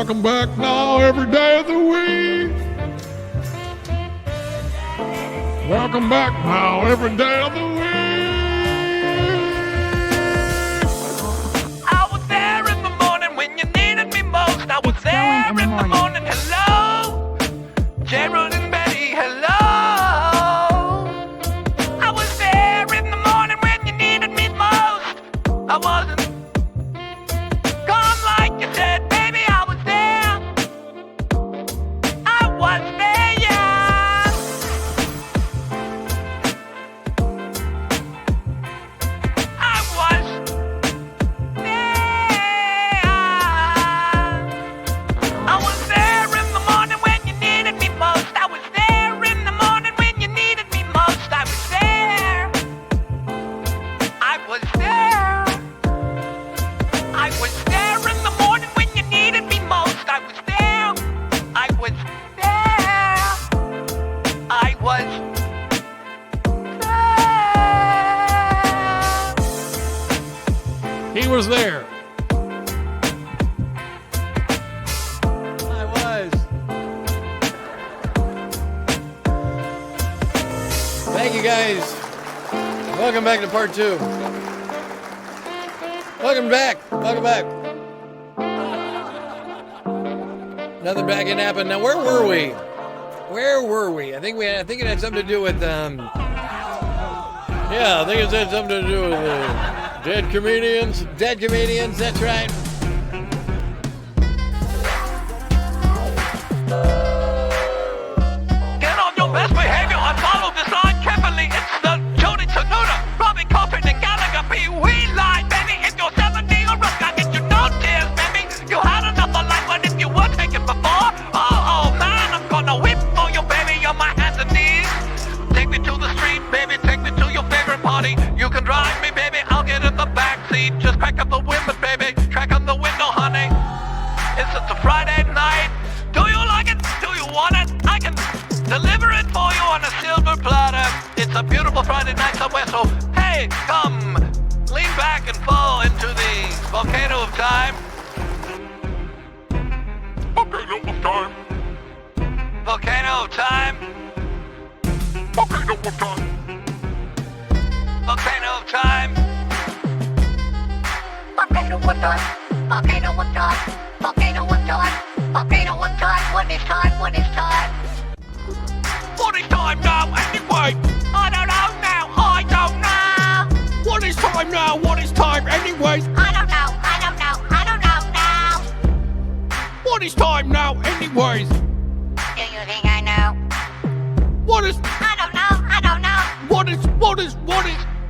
Welcome back now every day of the week. Welcome back now every day of the week. I was there in the morning when you needed me most. I was there in the morning. Hello, Gerald and Betty. Hello. I was there in the morning when you needed me most. I wasn't gone like you said, baby. I was there. I was there, yeah. I was there. I was there in the morning when you needed me most. I was there in the morning when you needed me most. I was there. I was there. I was there in the morning when you needed me most. I was there. I was there. I was there. He was there. I was. Thank you guys. Welcome back to part 2. Welcome back. Welcome back. Nothing bad can happen. Now, where were we? Where were we? I think it had something to do with yeah, I think it had something to do with dead comedians. Dead comedians. That's right. Get on your best behavior and follow this line carefully. It's the Jody Tsunoda, Robbie Coffin, and Gallagher P. We lie, baby. If you're 70 or rough, I get you no tears, baby. You had another life, but if you were taken before, oh man, I'm gonna whip for you, baby. You're my hands and knees. Take me to the street, baby. Take me to your favorite party. You can drive me, baby. I'll get in the back seat. Just crack up the window, baby. Crack on the window, honey. It's a Friday night. Do you like it? Do you want it? I can deliver it for you on a silver platter. It's a beautiful Friday night somewhere, so hey, come, lean back and fall into the volcano of time. Volcano of time. Volcano of time. Volcano of time. Volcano of time. Volcano of time. Volcano of time. Volcano of time. Volcano of time. What is time? What is time? What is time now anyway? I don't know now. I don't know. What is time now? What is time anyways? I don't know. I don't know. I don't know now. What is time now anyways? Do you think I know? What is? I don't know. I don't know. What is?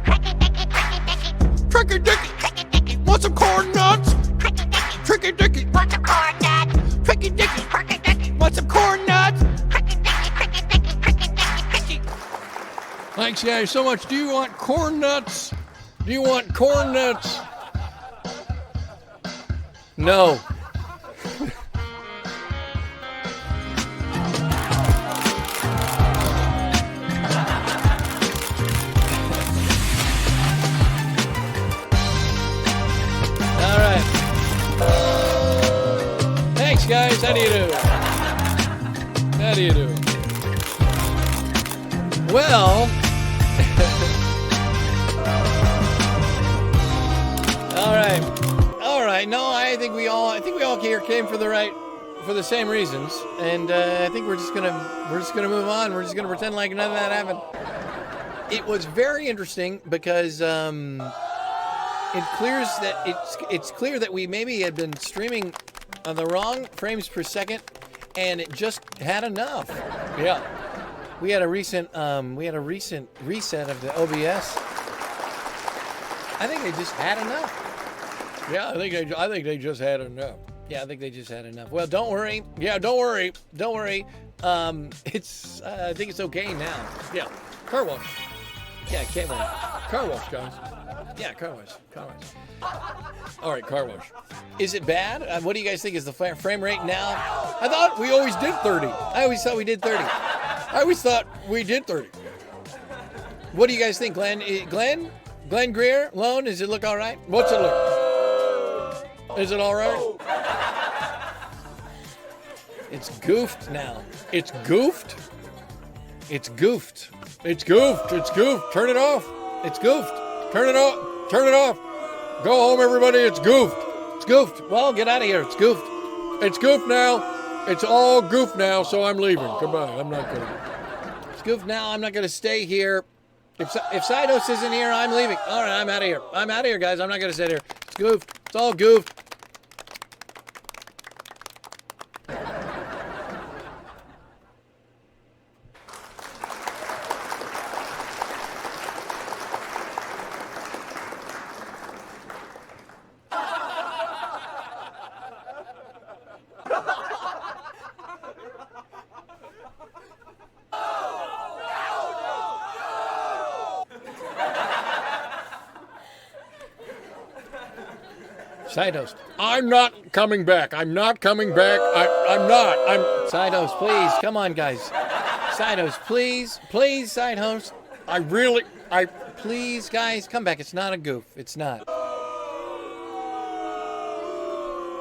Tricky dicky, tricky dicky. Tricky dicky. Tricky dicky. Want some corn nuts? Tricky dicky. Tricky dicky. Want some corn nuts? Tricky dicky. Tricky dicky. Want some corn nuts? Tricky dicky, tricky dicky, tricky dicky, tricky. Thanks, guys, so much. Do you want corn nuts? Do you want corn nuts? No. All right. Thanks, guys. How do you do? How do you do? Well, all right. No, I think we all here came for the same reasons, and I think we're just gonna move on. We're just gonna pretend like none of that happened. It was very interesting because it clears that it's clear that we maybe had been streaming on the wrong frames per second, and it just had enough. Yeah. We had a recent reset of the OBS. I think they just had enough. Yeah, I think they just had enough. Yeah, I think they just had enough. Well, don't worry. Yeah, don't worry. It's I think it's okay now. Yeah, car wash. Yeah, can't wait. Car wash, guys. Yeah, car wash. All right, car wash. Is it bad? What do you guys think is the frame rate now? I thought we always did 30. I always thought we did 30. What do you guys think, Glenn? Glenn Greer, Lone, does it look all right? What's it look? Is it all right? It's goofed now. It's goofed. It's goofed. It's goofed. It's goofed. Turn it off. It's goofed. Turn it off. Turn it off. Go home, everybody. It's goofed. It's goofed. Well, get out of here. It's goofed. It's goofed now. It's all goofed now, so I'm leaving. Goodbye. I'm not going to. It's goofed now. I'm not going to stay here. If Sidos isn't here, I'm leaving. All right, I'm out of here. I'm out of here, guys. I'm not going to sit here. It's goofed. It's all goofed. Sidos. I'm not coming back. I'm not coming back. I'm not. Sidos, please. Come on, guys. Sidos, please. Please, Sidos. Please, guys, come back. It's not a goof. It's not.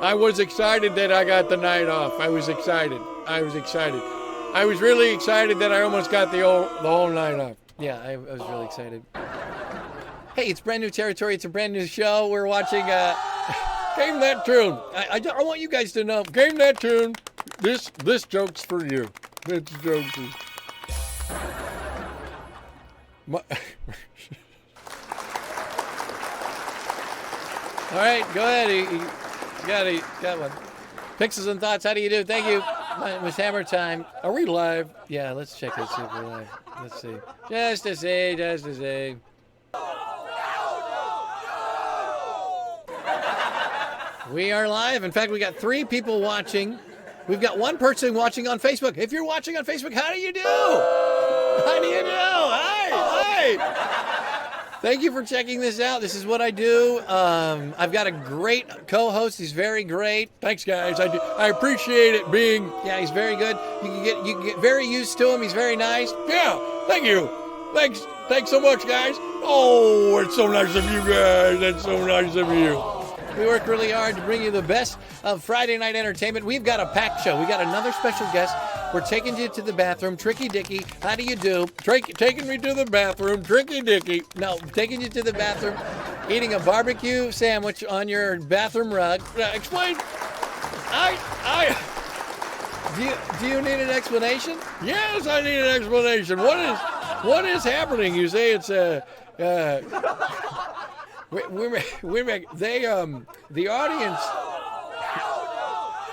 I was excited that I got the night off. I was excited. I was really excited that I almost got the whole night off. Yeah, I was really excited. Hey, it's brand new territory. It's a brand new show. We're watching Game That Tune. I want you guys to know. Game That Tune. This joke's for you. This joke is... All right, go ahead. You got one. Pixels and Thoughts, how do you do? Thank you. It was hammer time. Are we live? Yeah, let's check it, see if we're live. Let's see. Just to see. We are live. In fact, we got 3 people watching. We've got 1 person watching on Facebook. If you're watching on Facebook, how do you do? How do you do? Hi. Thank you for checking this out. This is what I do. I've got a great co-host. He's very great. Thanks, guys. I appreciate it being. Yeah, he's very good. You can get very used to him. He's very nice. Yeah. Thank you. Thanks so much, guys. Oh, it's so nice of you guys. That's so nice of you. We work really hard to bring you the best of Friday night entertainment. We've got a packed show. We got another special guest. We're taking you to the bathroom. Tricky Dicky, how do you do? Taking me to the bathroom. Tricky Dicky. No, taking you to the bathroom, eating a barbecue sandwich on your bathroom rug. Explain. Do you need an explanation? Yes, I need an explanation. What is happening? You say it's the audience.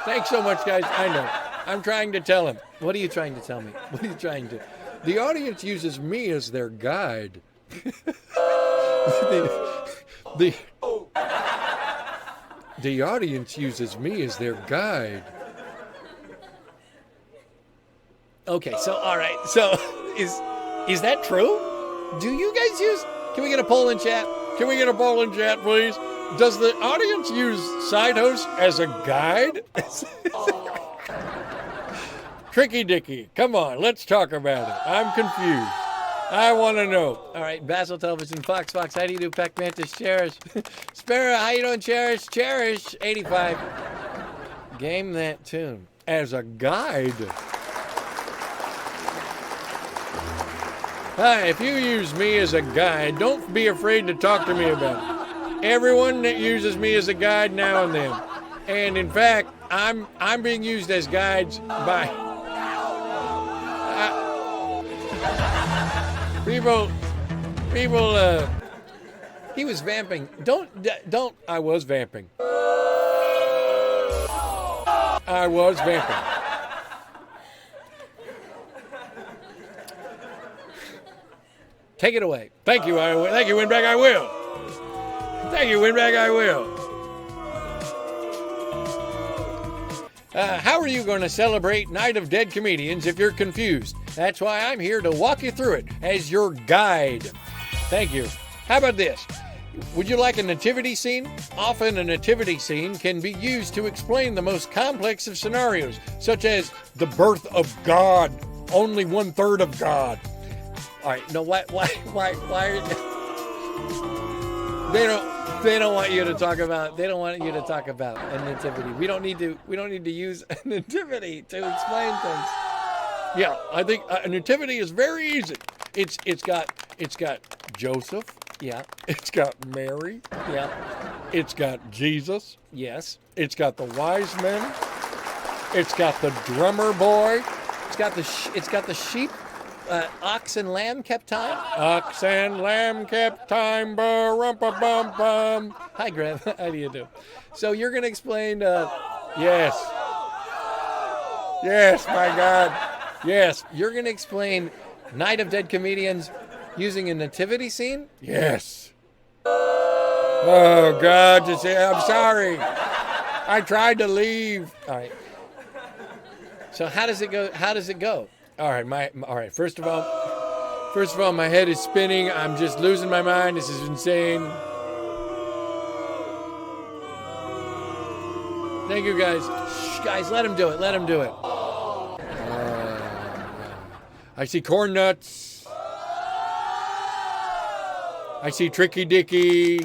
Thanks so much, guys. I know. I'm trying to tell him. What are you trying to tell me? What are you trying to? The audience uses me as their guide. The audience uses me as their guide. Okay, so all right. So is that true? Do you guys use? Can we get a poll in chat? Can we get a poll in chat, please? Does the audience use Side Host as a guide? Tricky Dicky, come on, let's talk about it. I'm confused. I want to know. All right, Basil Television, Fox, how do you do? Peck Mantis, Cherish. Sparrow, how you doing, Cherish? Cherish, 85. Game That Tune as a guide. Hi, if you use me as a guide, don't be afraid to talk to me about it. Everyone that uses me as a guide now and then. And in fact, I'm being used as guides by people, he was vamping. Don't, I was vamping. I was vamping. Take it away. Thank you, Windbag, I will. Thank you, Windbag, I will. How are you going to celebrate Night of Dead Comedians if you're confused? That's why I'm here to walk you through it as your guide. Thank you. How about this? Would you like a nativity scene? Often a nativity scene can be used to explain the most complex of scenarios, such as the birth of God, only 1/3 of God. All right, no, why are you... They don't want you to talk about. They don't want you to talk about a nativity. We don't need to use a nativity to explain things. Yeah, I think a nativity is very easy. It's got Joseph. Yeah. It's got Mary. Yeah. It's got Jesus. Yes. It's got the wise men. It's got the drummer boy. It's got the sheep. Ox and lamb kept time. Ox and lamb kept time. Ba-rum-pa-bum-bum. Hi, Graham. How do you do? So you're going to explain, yes. Yes, my God. Yes. You're going to explain Night of Dead Comedians using a nativity scene? Yes. Oh, God. I'm sorry. I tried to leave. All right. So how does it go? All right, First of all, my head is spinning. I'm just losing my mind. This is insane. Thank you, guys. Shh, guys, let him do it. I see corn nuts. I see Tricky Dicky.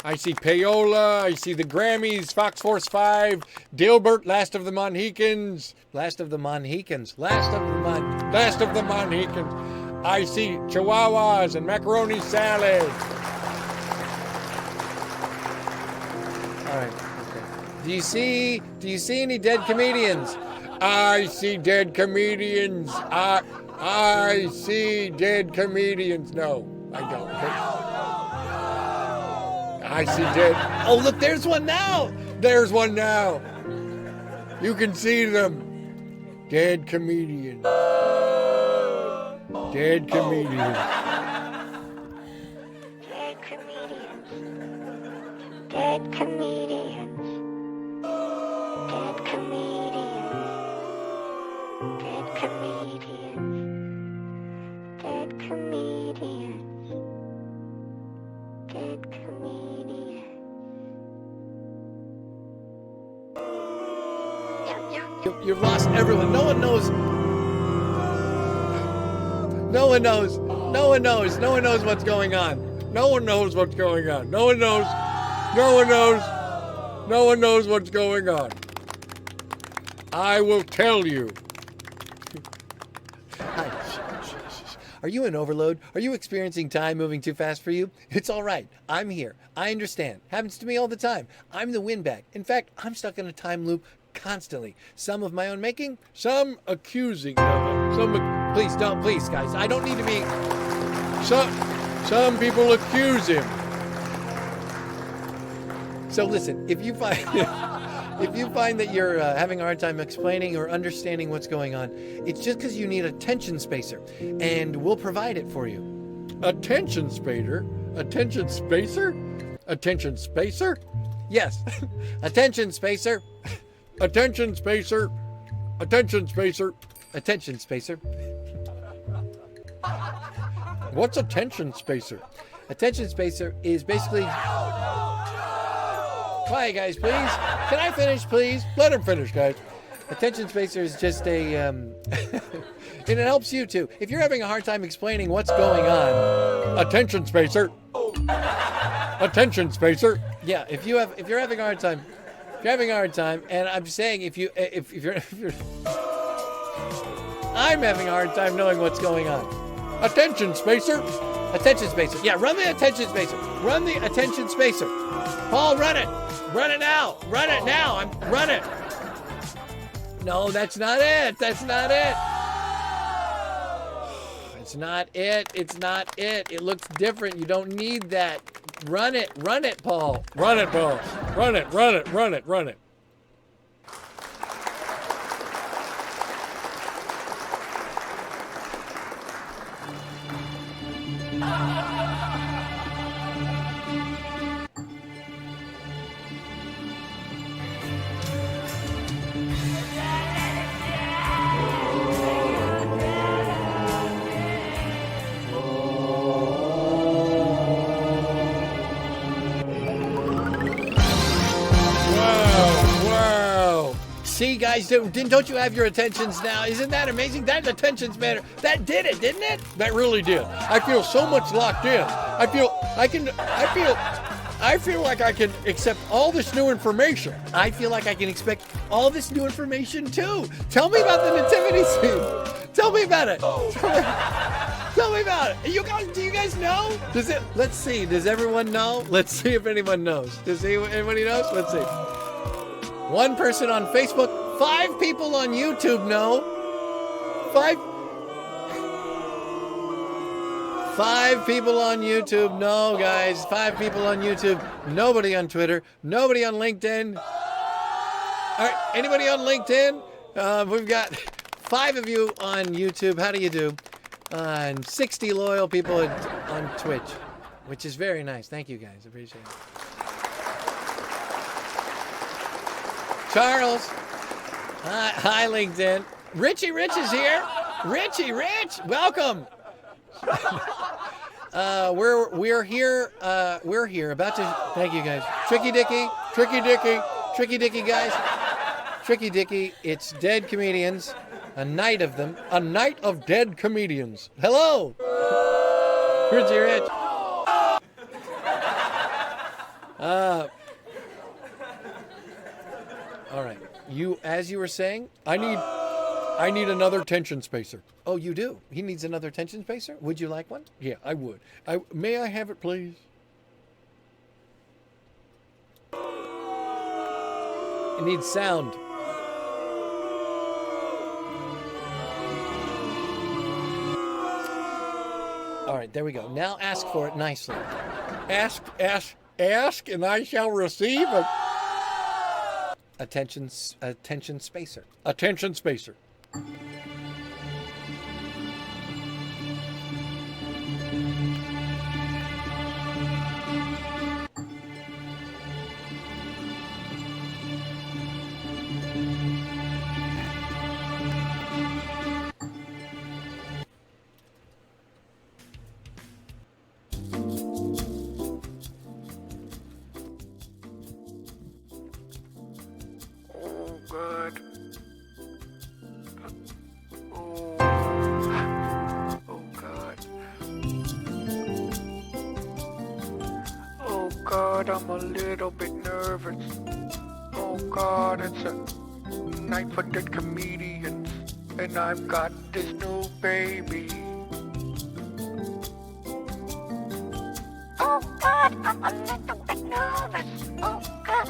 I see Payola. I see the Grammys, Fox Force 5, Dilbert, Last of the Mohicans. I see Chihuahuas and macaroni salad. All right. Okay. Do you see any dead comedians? I see dead comedians. I see dead comedians. No, I don't. I see dead. Oh, look, there's one now. You can see them. Dead comedians. Dead comedians. You've lost everyone. No one knows what's going on. No one knows what's going on. I will tell you. Hi. Are you in overload? Are you experiencing time moving too fast for you? It's all right. I'm here. I understand. Happens to me all the time. I'm the Windbag. In fact, I'm stuck in a time loop constantly. Some of my own making, some accusing of it. Please, guys. I don't need to be. Some people accuse him. So listen, if you find that you're having a hard time explaining or understanding what's going on, it's just because you need a attention spacer, and we'll provide it for you. Attention spacer? Attention spacer? Attention spacer? Yes. Attention spacer. Attention spacer. Attention spacer. Attention spacer. What's attention spacer? Attention spacer is basically... Quiet, guys, please. Can I finish, please? Let him finish, guys. Attention spacer is just a... and it helps you, too. If you're having a hard time explaining what's going on... Attention spacer. Attention spacer. Yeah, if you're having a hard time... If you're having a hard time, and I'm saying if you're... I'm having a hard time knowing what's going on. Attention spacer. Attention spacer. Yeah, run the attention spacer. Run the attention spacer. Paul, run it. Run it now. Run it now. Run it. No, that's not it. That's not it. It's not it. It's not it. It looks different. You don't need that. Run it. Run it, Paul. Run it, Paul. Run it. Run it. Run it. Run it. See, guys, don't you have your attentions now? Isn't that amazing? That attention span, that did it, didn't it? That really did. I feel so much locked in. I feel like I can accept all this new information. I feel like I can expect all this new information too. Tell me about the nativity scene. Tell me about it. Tell me about it. Do you guys know? Let's see. Does everyone know? Let's see if anyone knows. Does anybody knows? Let's see. One person on Facebook. 5 people on YouTube know. 5 people on YouTube. No, guys. 5 people on YouTube. Nobody on Twitter. Nobody on LinkedIn. All right. Anybody on LinkedIn? We've got 5 of you on YouTube. How do you do? And 60 loyal people on Twitch, which is very nice. Thank you, guys. Appreciate it. Charles. Hi, LinkedIn. Richie Rich is here. Richie Rich, welcome. We're here. We're here. About to. Thank you, guys. Tricky Dicky, guys. Tricky Dicky. It's dead comedians. A night of them. A night of dead comedians. Hello. Richie Rich. All right. As you were saying, I need another tension spacer. Oh, you do? He needs another tension spacer? Would you like one? Yeah, I would. May I have it, please? It needs sound. All right, there we go. Now ask for it nicely. Ask, and I shall receive a tension spacer. A tension spacer. God. Oh God. Oh God, I'm a little bit nervous. Oh God, it's a night for dead comedians, and I've got this new baby. Oh God, I'm a little bit nervous. Oh God.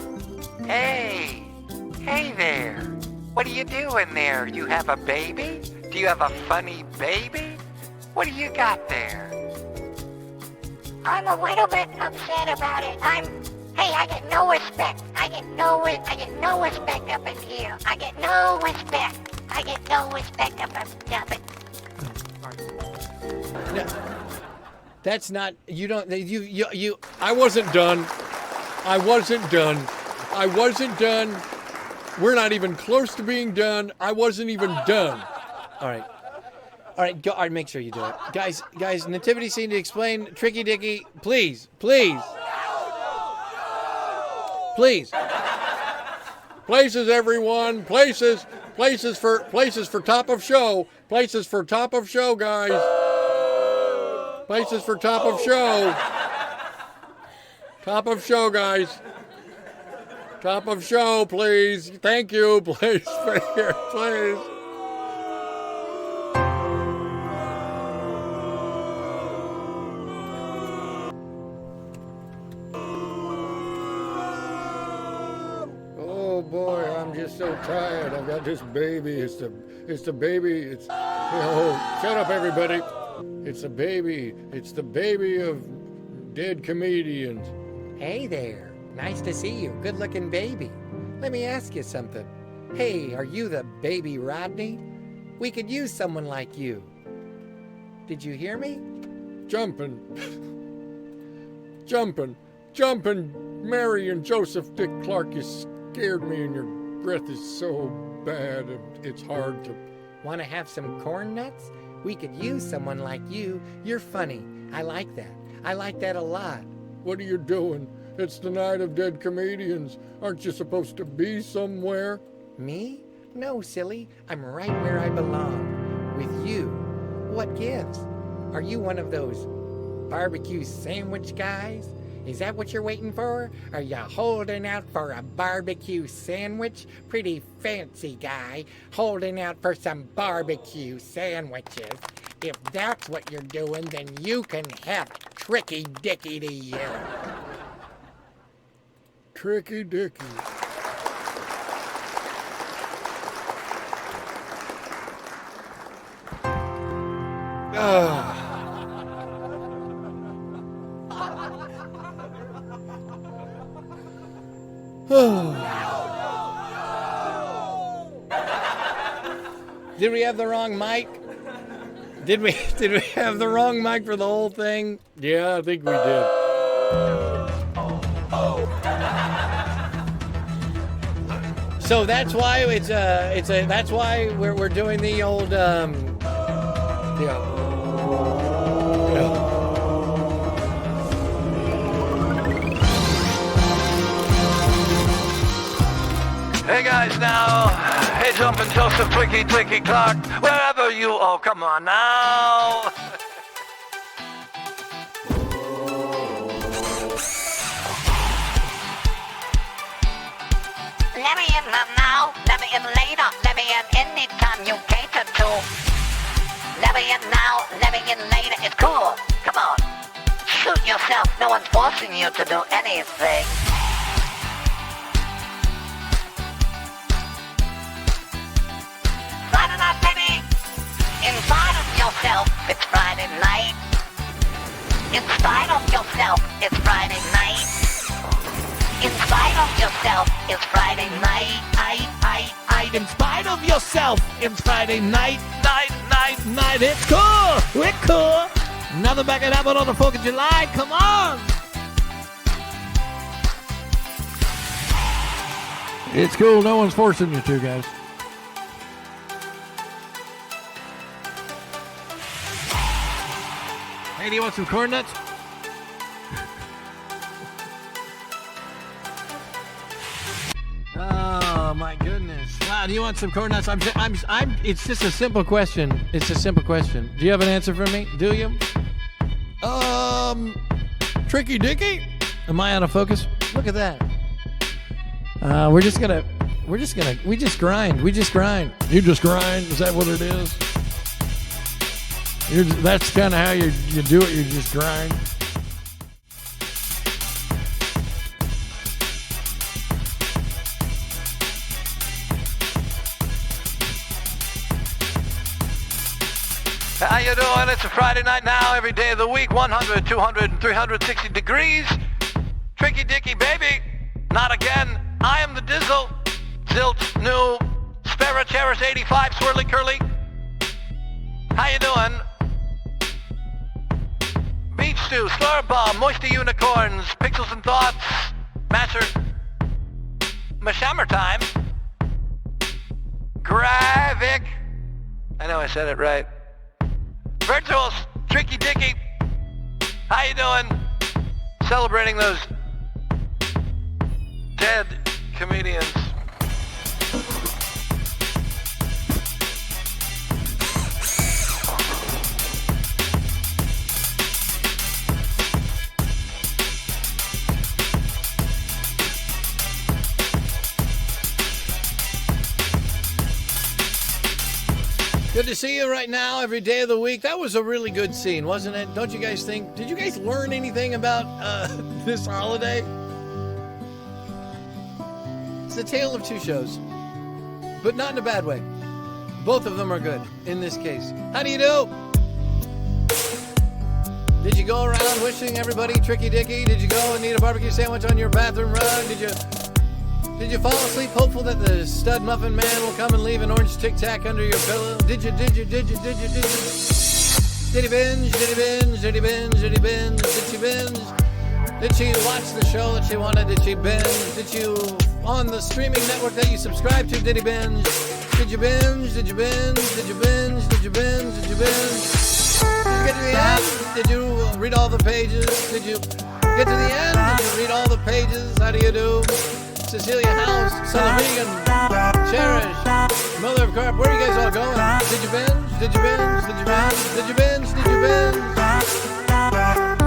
Hey there. What are you doing there? You have a baby? Do you have a funny baby? What do you got there? I'm a little bit upset about it. I get no respect. I get no respect up in here. I get no respect up in nothing. No, that's not, I wasn't done. We're not even close to being done. I wasn't even done. All right, go. All right, make sure you do it. Guys, nativity scene to explain. Tricky Dicky, please. Places, everyone. Places for top of show. Places for top of show, guys. Places for top of show. Top of show, guys. Top of show, please. Thank you. Please, please. Oh boy, I'm just so tired. I've got this baby. It's the baby. Shut up, everybody. It's a baby. It's the baby of dead comedians. Hey there. Nice to see you. Good-looking baby. Let me ask you something. Hey, are you the baby Rodney? We could use someone like you. Did you hear me? Jumping. Mary and Joseph Dick Clark, you scared me, and your breath is so bad, it's hard to... Want to have some corn nuts? We could use someone like you. You're funny. I like that. I like that a lot. What are you doing? It's the night of dead comedians. Aren't you supposed to be somewhere? Me? No, silly. I'm right where I belong. With you. What gives? Are you one of those Barbecue sandwich, guys? Is that what you're waiting for? Are you holding out for a barbecue sandwich? Pretty fancy guy, holding out for some barbecue sandwiches. If that's what you're doing, then you can have it. Tricky Dicky to you. Tricky Dicky. Did we have the wrong mic? Did we have the wrong mic for the whole thing? Yeah, I think we did. So that's why that's why we're doing the old Hey guys, now, hey jumping Joseph, Twicky, Twicky, Clark, wherever you, oh come on now. Let me in now, let me in later, let me in anytime you cater to. Let me in now, let me in later, it's cool, come on. Shoot yourself, no one's forcing you to do anything. Friday night, baby. In spite of yourself, it's Friday night. In spite of yourself, it's Friday night. In spite of yourself, it's Friday night. In spite of yourself, it's Friday night. It's cool. We're cool. Nothing back it up on the 4th of July. Come on. It's cool. No one's forcing you to, guys. Hey, do you want some corn nuts? Oh my goodness! Wow, do you want some corn nuts? It's just a simple question. It's a simple question. Do you have an answer for me? Do you? Tricky Dicky? Am I out of focus? Look at that. We just grind. We just grind. You just grind? Is that what it is? That's kind of how you do it. You just grind. How you doing? It's a Friday night now, every day of the week, 100, 200, and 360 degrees. Tricky Dicky, baby. Not again. I am the Dizzle. Zilch, new, Sparrow Cherish 85, Swirly Curly. How you doing? Beach Stew, Slurp Bomb, Moisty Unicorns, Pixels and Thoughts, Masher, Mashammer Time, Gravik. I know I said it right. Virtuals, Tricky Dicky. How you doing? Celebrating those dead comedians. Good to see you right now, every day of the week. That was a really good scene, wasn't it? Don't you guys think? Did you guys learn anything about this holiday? It's a tale of two shows, but not in a bad way. Both of them are good in this case. How do you do? Did you go around wishing everybody Tricky Dicky? Did you go and eat a barbecue sandwich on your bathroom rug? Did you fall asleep hopeful that the stud muffin man will come and leave an orange Tic Tac under your pillow? Did you? Did he binge? Did he binge? Did she binge? Did she watch the show that she wanted? Did she binge? Did you, on the streaming network that you subscribe to, did he binge? Did you binge? Did you binge? Did you binge? Did you binge? Did you binge? Did you get to the end? Did you read all the pages? Did you get to the end? Did you read all the pages? How do you do? Cecilia House, son of Vegan, Cherish, Mother of Carp, where are you guys all going? Did you binge? Did you binge? Did you binge? Did you binge? Did you binge?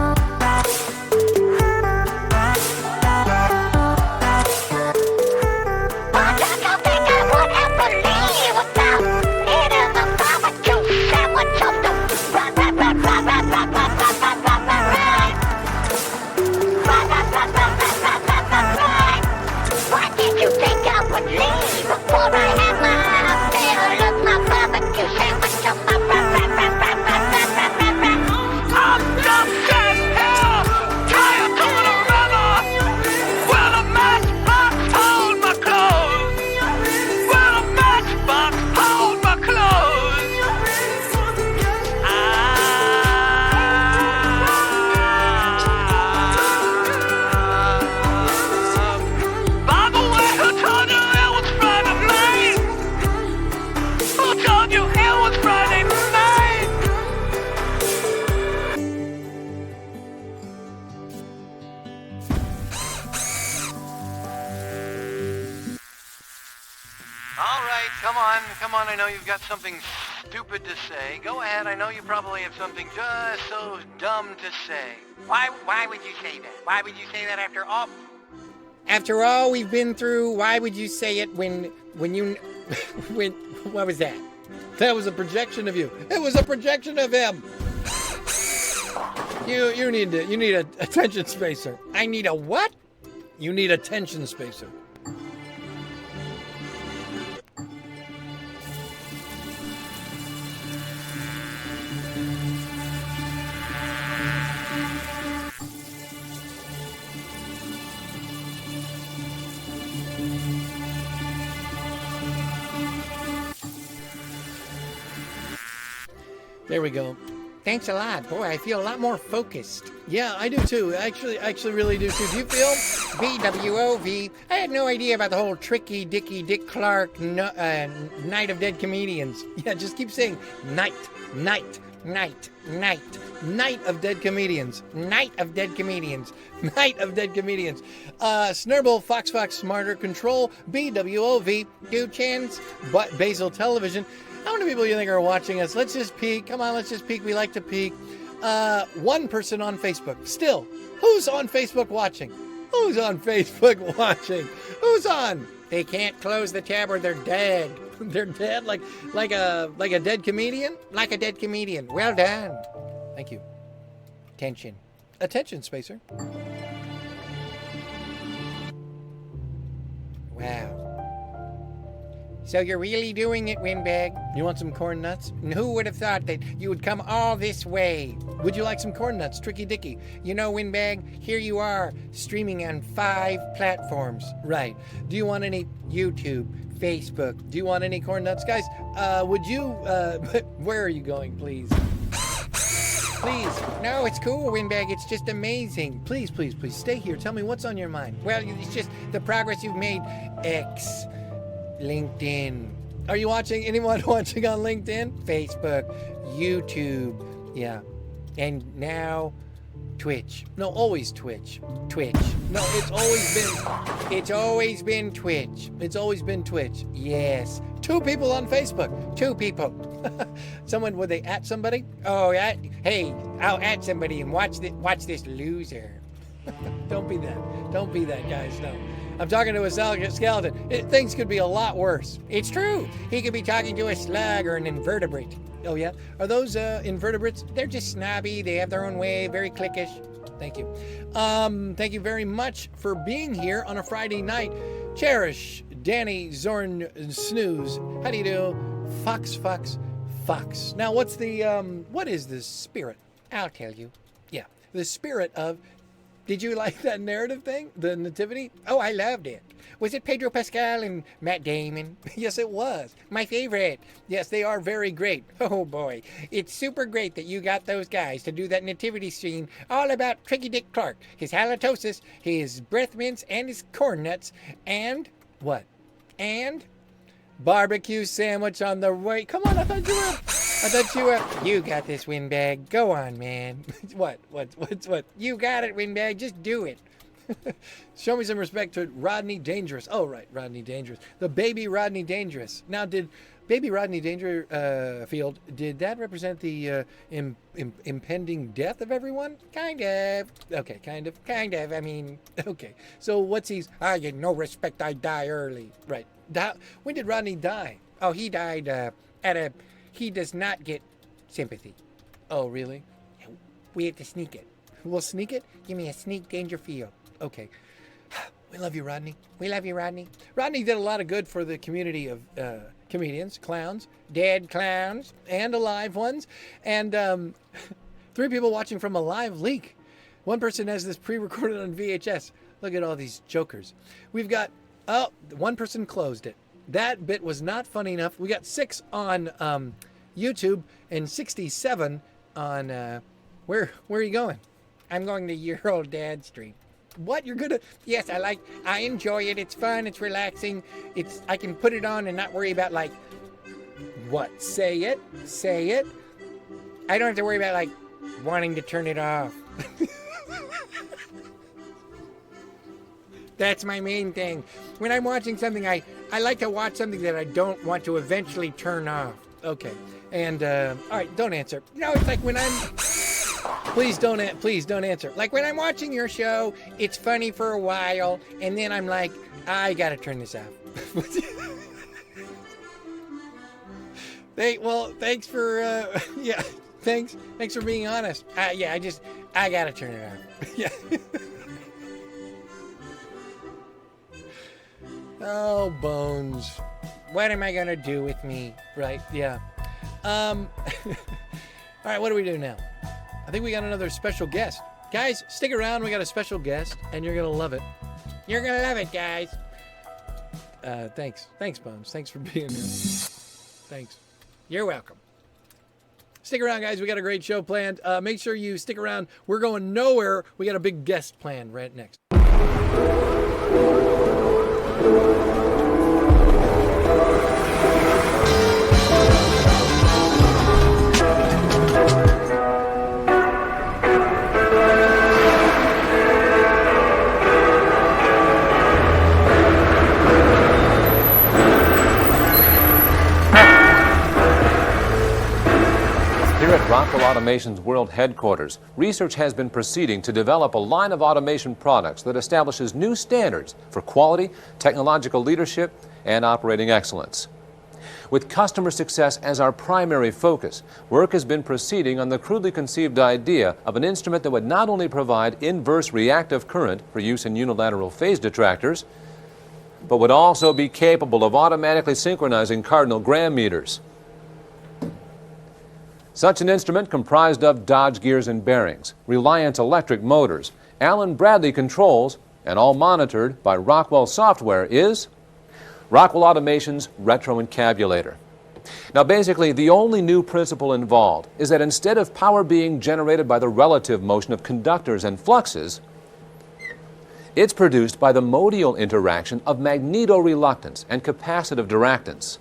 right. Come on. I know you've got something stupid to say. Go ahead. I know you probably have something just so dumb to say. Why would you say that? Why would you say that after all? After all we've been through, why would you say it when what was that? That was a projection of you. It was a projection of him. You need a attention spacer. I need a what? You need a tension spacer. There we go. Thanks a lot. Boy, I feel a lot more focused. Yeah, I do too. Actually really do too. Do you feel? BWOV. I had no idea about the whole Tricky Dicky Dick Clark Night of Dead Comedians. Yeah, just keep saying night of Dead Comedians. Night of Dead Comedians. Night of Dead Comedians. Snurble, Fox, Smarter, Control, BWOV, Duchans, Basil Television. How many people do you think are watching us? Let's just peek. Come on, let's just peek. We like to peek. One person on Facebook. Still, who's on Facebook watching? Who's on Facebook watching? Who's on? They can't close the tab or they're dead. They're dead like a dead comedian? Like a dead comedian. Well done. Thank you. Attention, spacer. Wow. So you're really doing it, Windbag? You want some corn nuts? And who would have thought that you would come all this way? Would you like some corn nuts, Tricky Dicky? You know, Windbag, here you are, streaming on 5 platforms. Right. Do you want any YouTube, Facebook. Do you want any corn nuts? Guys, would you, where are you going, please? Please. No, it's cool, Windbag. It's just amazing. Please, stay here. Tell me what's on your mind. Well, it's just the progress you've made. X. LinkedIn. Are you watching? Anyone watching on LinkedIn? Facebook, YouTube, yeah, and now Twitch. No, always Twitch. Twitch. No, it's always been Twitch. It's always been Twitch. Yes. 2 people on Facebook. 2 people. Someone, would they at somebody? Oh, hey, I'll at somebody and watch this loser. Don't be that, guys. No. I'm talking to a skeleton. Things could be a lot worse. It's true. He could be talking to a slug or an invertebrate. Oh, yeah? Are those invertebrates? They're just snobby. They have their own way. Very cliquish. Thank you. Thank you very much for being here on a Friday night. Cherish, Danny, Zorn, Snooze. How do you do? Fox. Now, what is the spirit? I'll tell you. Yeah, the spirit of... Did you like that narrative thing? The nativity? Oh, I loved it. Was it Pedro Pascal and Matt Damon? Yes, it was. My favorite. Yes, they are very great. Oh, boy. It's super great that you got those guys to do that nativity scene all about Tricky Dick Clark, his halitosis, his breath mints, and his corn nuts, and... What? And... Barbecue sandwich on the way. Come on, I thought you were... You got this, Windbag. Go on, man. What? You got it, Windbag. Just do it. Show me some respect to Rodney Dangerous. Oh, right, Rodney Dangerous. The baby Rodney Dangerous. Now, did baby Rodney Dangerfield, did that represent the impending death of everyone? Kind of. Okay, kind of. I mean... Okay, so what's he's... I get no respect, I die early. Right. When did Rodney die? Oh, he died he does not get sympathy. Oh, really? We have to sneak it. We'll sneak it? Give me a sneak Dangerfield. Okay. We love you, Rodney. We love you, Rodney. Rodney did a lot of good for the community of comedians, clowns, dead clowns, and alive ones. And 3 people watching from a live leak. One person has this pre-recorded on VHS. Look at all these jokers. We've got... Oh, one person closed it. That bit was not funny enough. We got 6 on YouTube and 67 on... Where are you going? I'm going to Your Old Dad Street. What? You're gonna... Yes, I enjoy it. It's fun. It's relaxing. I can put it on and not worry about, like... What? Say it. I don't have to worry about, like, wanting to turn it off. That's my main thing. When I'm watching something, I I like to watch something that I don't want to eventually turn off. Okay. And, all right, don't answer. No, it's like when I'm... Please don't answer. Like when I'm watching your show, it's funny for a while, and then I'm like, I gotta turn this off. Thanks for, yeah, thanks for being honest. Yeah, I gotta turn it off. Yeah. Oh, Bones. What am I gonna do with me? Right, yeah. All right, what do we do now? I think we got another special guest. Guys, stick around. We got a special guest, and you're gonna love it. You're gonna love it, guys. Thanks. Thanks, Bones. Thanks for being here. Thanks. You're welcome. Stick around, guys. We got a great show planned. Make sure you stick around. We're going nowhere. We got a big guest planned right next. Here at Rockwell Automation's world headquarters, research has been proceeding to develop a line of automation products that establishes new standards for quality, technological leadership, and operating excellence. With customer success as our primary focus, work has been proceeding on the crudely conceived idea of an instrument that would not only provide inverse reactive current for use in unilateral phase detractors, but would also be capable of automatically synchronizing cardinal gram meters. Such an instrument, comprised of Dodge gears and bearings, Reliant electric motors, Allen Bradley controls, and all monitored by Rockwell software, is Rockwell Automation's retroencabulator. Now basically, the only new principle involved is that instead of power being generated by the relative motion of conductors and fluxes, it's produced by the modial interaction of magneto-reluctance and capacitive diractance.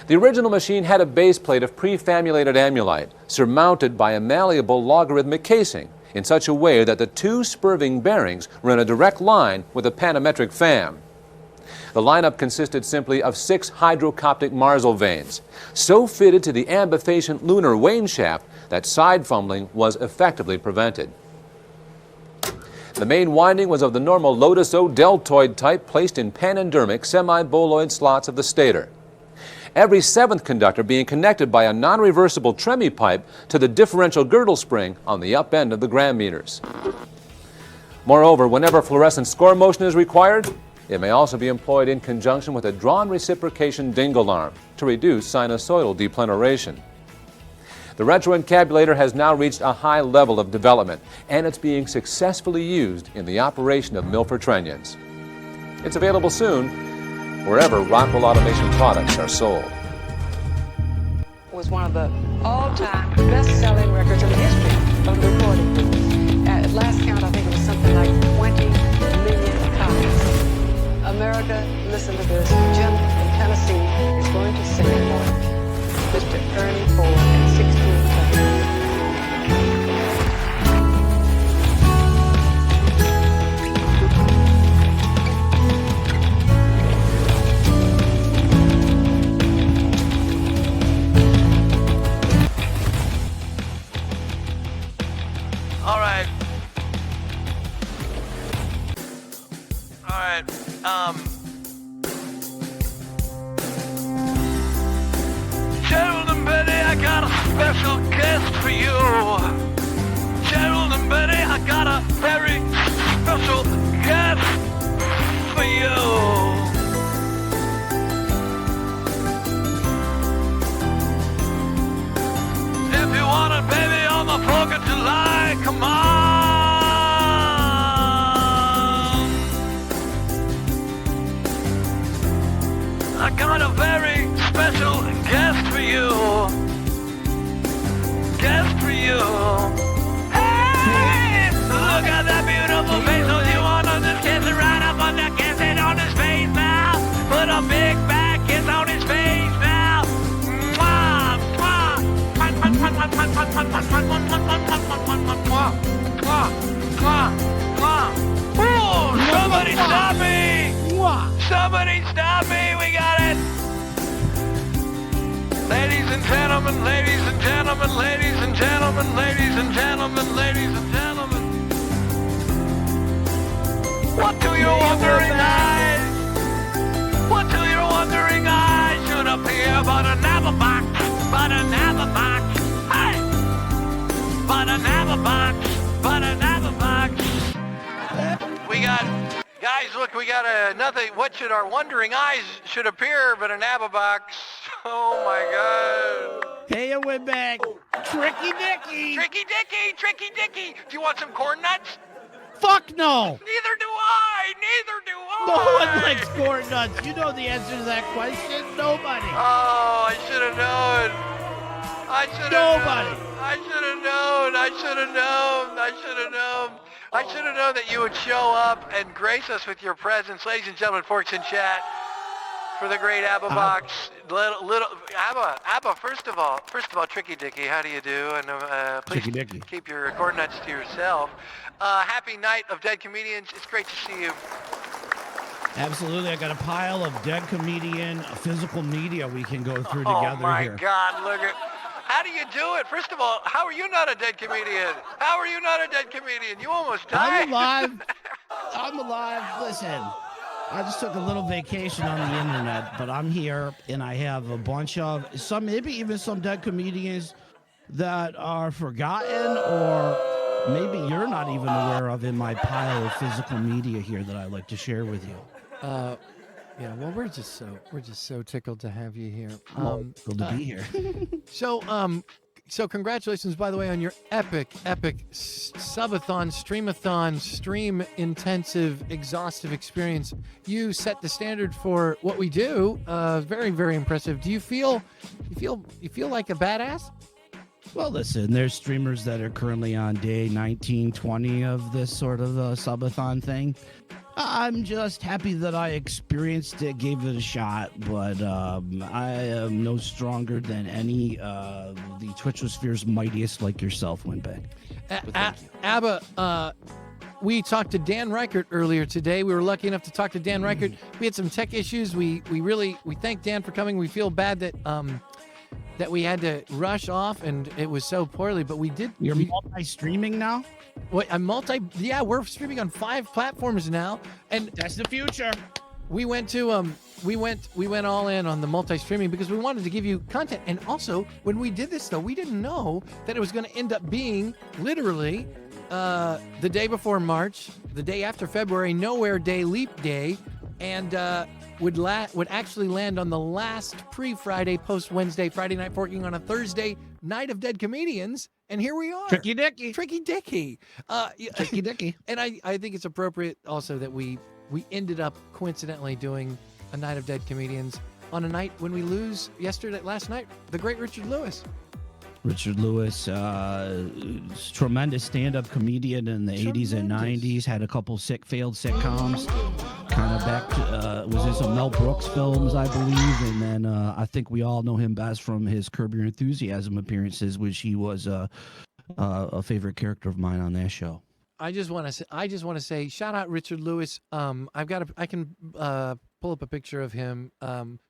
The original machine had a base plate of prefamulated amulite surmounted by a malleable logarithmic casing in such a way that the two spurving bearings were in a direct line with a panametric fam. The lineup consisted simply of 6 hydrocoptic Marsal vanes, so fitted to the ambifacient lunar wane shaft that side fumbling was effectively prevented. The main winding was of the normal Lotus O deltoid type placed in panendermic semi-boloid slots of the stator. Every 7th conductor being connected by a non-reversible Tremie pipe to the differential girdle spring on the up end of the gram meters. Moreover, whenever fluorescent score motion is required, it may also be employed in conjunction with a drawn reciprocation dingle arm to reduce sinusoidal depleneration. The retroencabulator has now reached a high level of development, and it's being successfully used in the operation of Milford trunnions. It's available soon wherever Rockwell Automation products are sold. It was one of the all-time best-selling records in the history of the recording business. At last count, I think it was something like 20 million copies. America, listen to this. Jim in Tennessee is going to sing it for Mr. Ernie Ford and 16 countries. Gerald and Betty, I got a special guest for you. Gerald and Betty, I got a very special guest for you. If you want it, baby, on the 4th of July, come on. I got a very special guest for you. Guest for you. Hey! Look at that beautiful face. Don't you want to just kiss it right up on that kiss it on his face now? Put a big back kiss on his face now. Mwah! Mwah! Mwah! Mwah! Mwah! Mwah! Mwah! Oh, somebody stop me! Somebody stop me, we got it! Ladies and gentlemen, ladies and gentlemen, ladies and gentlemen, ladies and gentlemen, ladies and gentlemen. What do your wondering eyes? What do your wondering eyes should appear but another box, but another box, hey! But another box, but another box. We got, guys, look, we got another, what should our wondering eyes should appear but an apple box. Oh my God. Hey, a Windbag. Tricky Dicky. Tricky Dicky, Tricky Dicky. Do you want some corn nuts? Fuck no. Neither do I, neither do I. No one likes corn nuts. You know the answer to that question? Nobody. Oh, I should have known. I should have Nobody. known. I should have known. I should have known. I should have known. I should have known that you would show up and grace us with your presence. Ladies and gentlemen, Forks in Chat for the great Abba Box. Little Abba, first of all, Tricky Dicky, how do you do? And please keep your corn nuts to yourself. Happy night of Dead Comedians. It's great to see you. Absolutely. I got a pile of dead comedian physical media we can go through Oh together my here. God, look at... How do you do it? First of all, how are you not a dead comedian? How are you not a dead comedian? You almost died. I'm alive. I'm alive. Listen, I just took a little vacation on the internet, but I'm here and I have a bunch of some, maybe even some dead comedians that are forgotten or maybe you're not even aware of in my pile of physical media here that I'd like to share with you. Yeah, well, we're just so tickled to have you here. Good to be here. So congratulations, by the way, on your epic subathon, streamathon, stream intensive, exhaustive experience. You set the standard for what we do. Very, very impressive. Do you feel like a badass? Well, listen, there's streamers that are currently on day 19, 20 of this sort of subathon thing. I'm just happy that I experienced it, gave it a shot, but I am no stronger than any the Twitchosphere's mightiest like yourself, Windbag. Abba, we talked to Dan Reichert earlier today. We were lucky enough to talk to Dan Reichert. We had some tech issues. We thank Dan for coming. We feel bad that that we had to rush off and it was so poorly, but we did. You're multi-streaming now? Wait, yeah, we're streaming on 5 platforms now, and that's the future. We went to we went all in on the multi-streaming because we wanted to give you content. And also, when we did this though, we didn't know that it was going to end up being literally the day before March, the day after February, Nowhere Day, Leap Day, and would actually land on the last pre-Friday, post-Wednesday, Friday Night Forking on a Thursday, Night of Dead Comedians. And here we are. Tricky Dicky. Tricky Dicky. Tricky Dicky. And I think it's appropriate also that we ended up coincidentally doing a Night of Dead Comedians on a night when we lose last night, the great Richard Lewis. Richard Lewis, tremendous stand-up comedian in the 80s and 90s, had a couple failed sitcoms, kind of back to, was in some Mel Brooks films, I believe, and then I think we all know him best from his Curb Your Enthusiasm appearances, which he was a favorite character of mine on that show. I just want to say, shout out Richard Lewis. I can pull up a picture of him.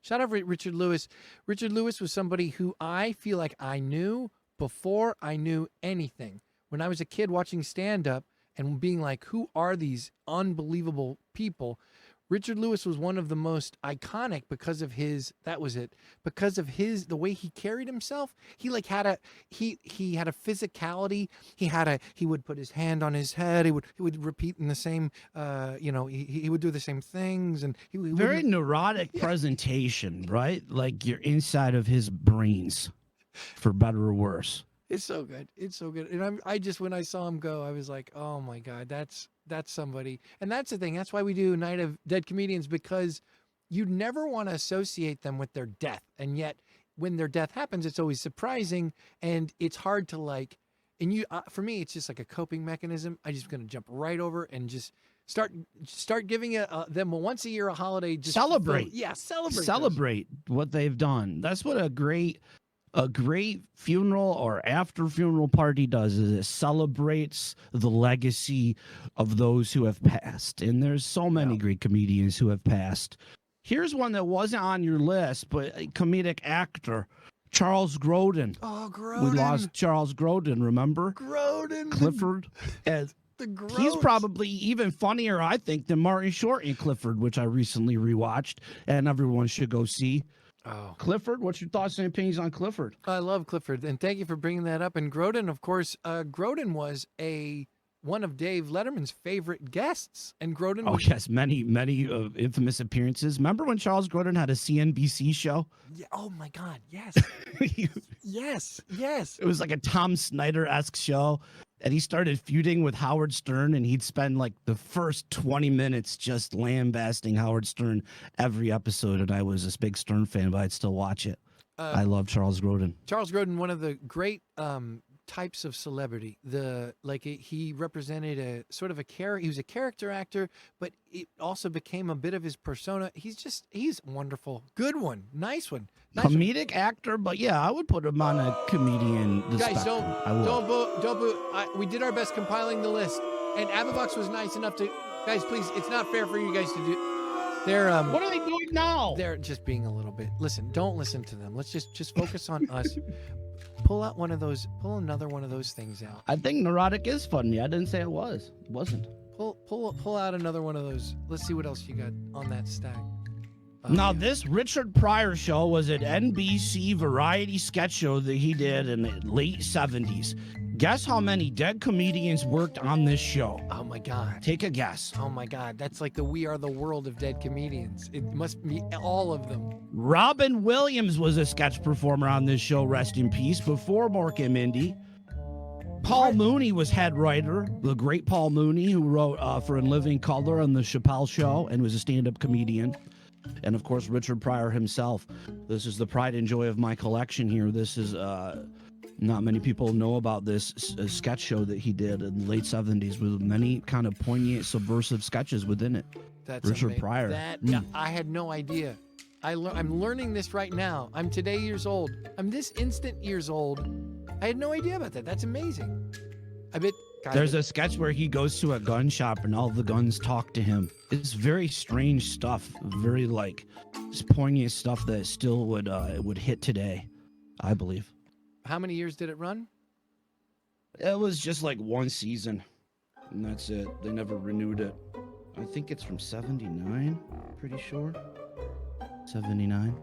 Shout out Richard Lewis. Richard Lewis was somebody who I feel like I knew before I knew anything. When I was a kid watching stand-up and being like, who are these unbelievable people? Richard Lewis was one of the most iconic because of his, the way he carried himself. He like had a physicality. He would put his hand on his head. He would repeat in the same, he would do the same things. And he very neurotic presentation, right? Like you're inside of his brains, for better or worse. It's so good. It's so good. And when I saw him go, I was like, oh my God, that's somebody. And that's the thing. That's why we do Night of Dead Comedians, because you never want to associate them with their death. And yet when their death happens, it's always surprising and it's hard to like, and for me, it's just like a coping mechanism. I just going to jump right over and just start giving them once a year a holiday. Just celebrate. Celebrate what they've done. That's what a great a great funeral or after funeral party does is it celebrates the legacy of those who have passed. And there's so many great comedians who have passed. Here's one that wasn't on your list, but a comedic actor, Charles Grodin. Oh, Grodin. We lost Charles Grodin, remember? Grodin. Clifford. As he's probably even funnier, I think, than Martin Short in Clifford, which I recently rewatched, and everyone should go see. Oh, Clifford, what's your thoughts and opinions on Clifford? I love Clifford, and thank you for bringing that up. And Grodin, of course, Grodin was one of Dave Letterman's favorite guests, and Grodin. Oh was, yes, many infamous appearances. Remember when Charles Grodin had a CNBC show? Yeah, oh my God, yes, yes. It was like a Tom Snyder-esque show, and he started feuding with Howard Stern, and he'd spend like the first 20 minutes just lambasting Howard Stern every episode. And I was this big Stern fan, but I'd still watch it. I love Charles Grodin. Charles Grodin, one of the great types of celebrity. He represented a sort of a character. He was a character actor, but it also became a bit of his persona. He's wonderful. Good one. Nice one. Comedic actor, but yeah, I would put him on a comedian. Guys, spectrum. don't boo. We did our best compiling the list, and Ababox was nice enough to. Guys, please, it's not fair for you guys to do. They're What are they doing now? They're just being a little bit. Listen, don't listen to them. Let's just focus on us. Pull another one of those things out. I think neurotic is funny. I didn't say it was. It wasn't. Pull out another one of those. Let's see what else you got on that stack. Now, this Richard Pryor show was an NBC variety sketch show that he did in the late 70s. Guess how many dead comedians worked on this show? Oh, my God. Take a guess. Oh, my God. That's like the We Are the World of dead comedians. It must be all of them. Robin Williams was a sketch performer on this show, rest in peace, before Mork and Mindy. Paul Mooney was head writer, the great Paul Mooney, who wrote For In Living Color on The Chappelle Show and was a stand-up comedian. And, of course, Richard Pryor himself. This is the pride and joy of my collection here. This is, not many people know about this sketch show that he did in the late 70s with many kind of poignant, subversive sketches within it. That's Richard Pryor. I had no idea. I'm learning this right now. I'm today years old. I'm this instant years old. I had no idea about that. That's amazing. I bet... There's a sketch where he goes to a gun shop and all the guns talk to him. It's very strange stuff, very it's poignant stuff that still would hit today, I believe. How many years did it run? It was just like one season, and that's it. They never renewed it. I think it's from 79, pretty sure. 79.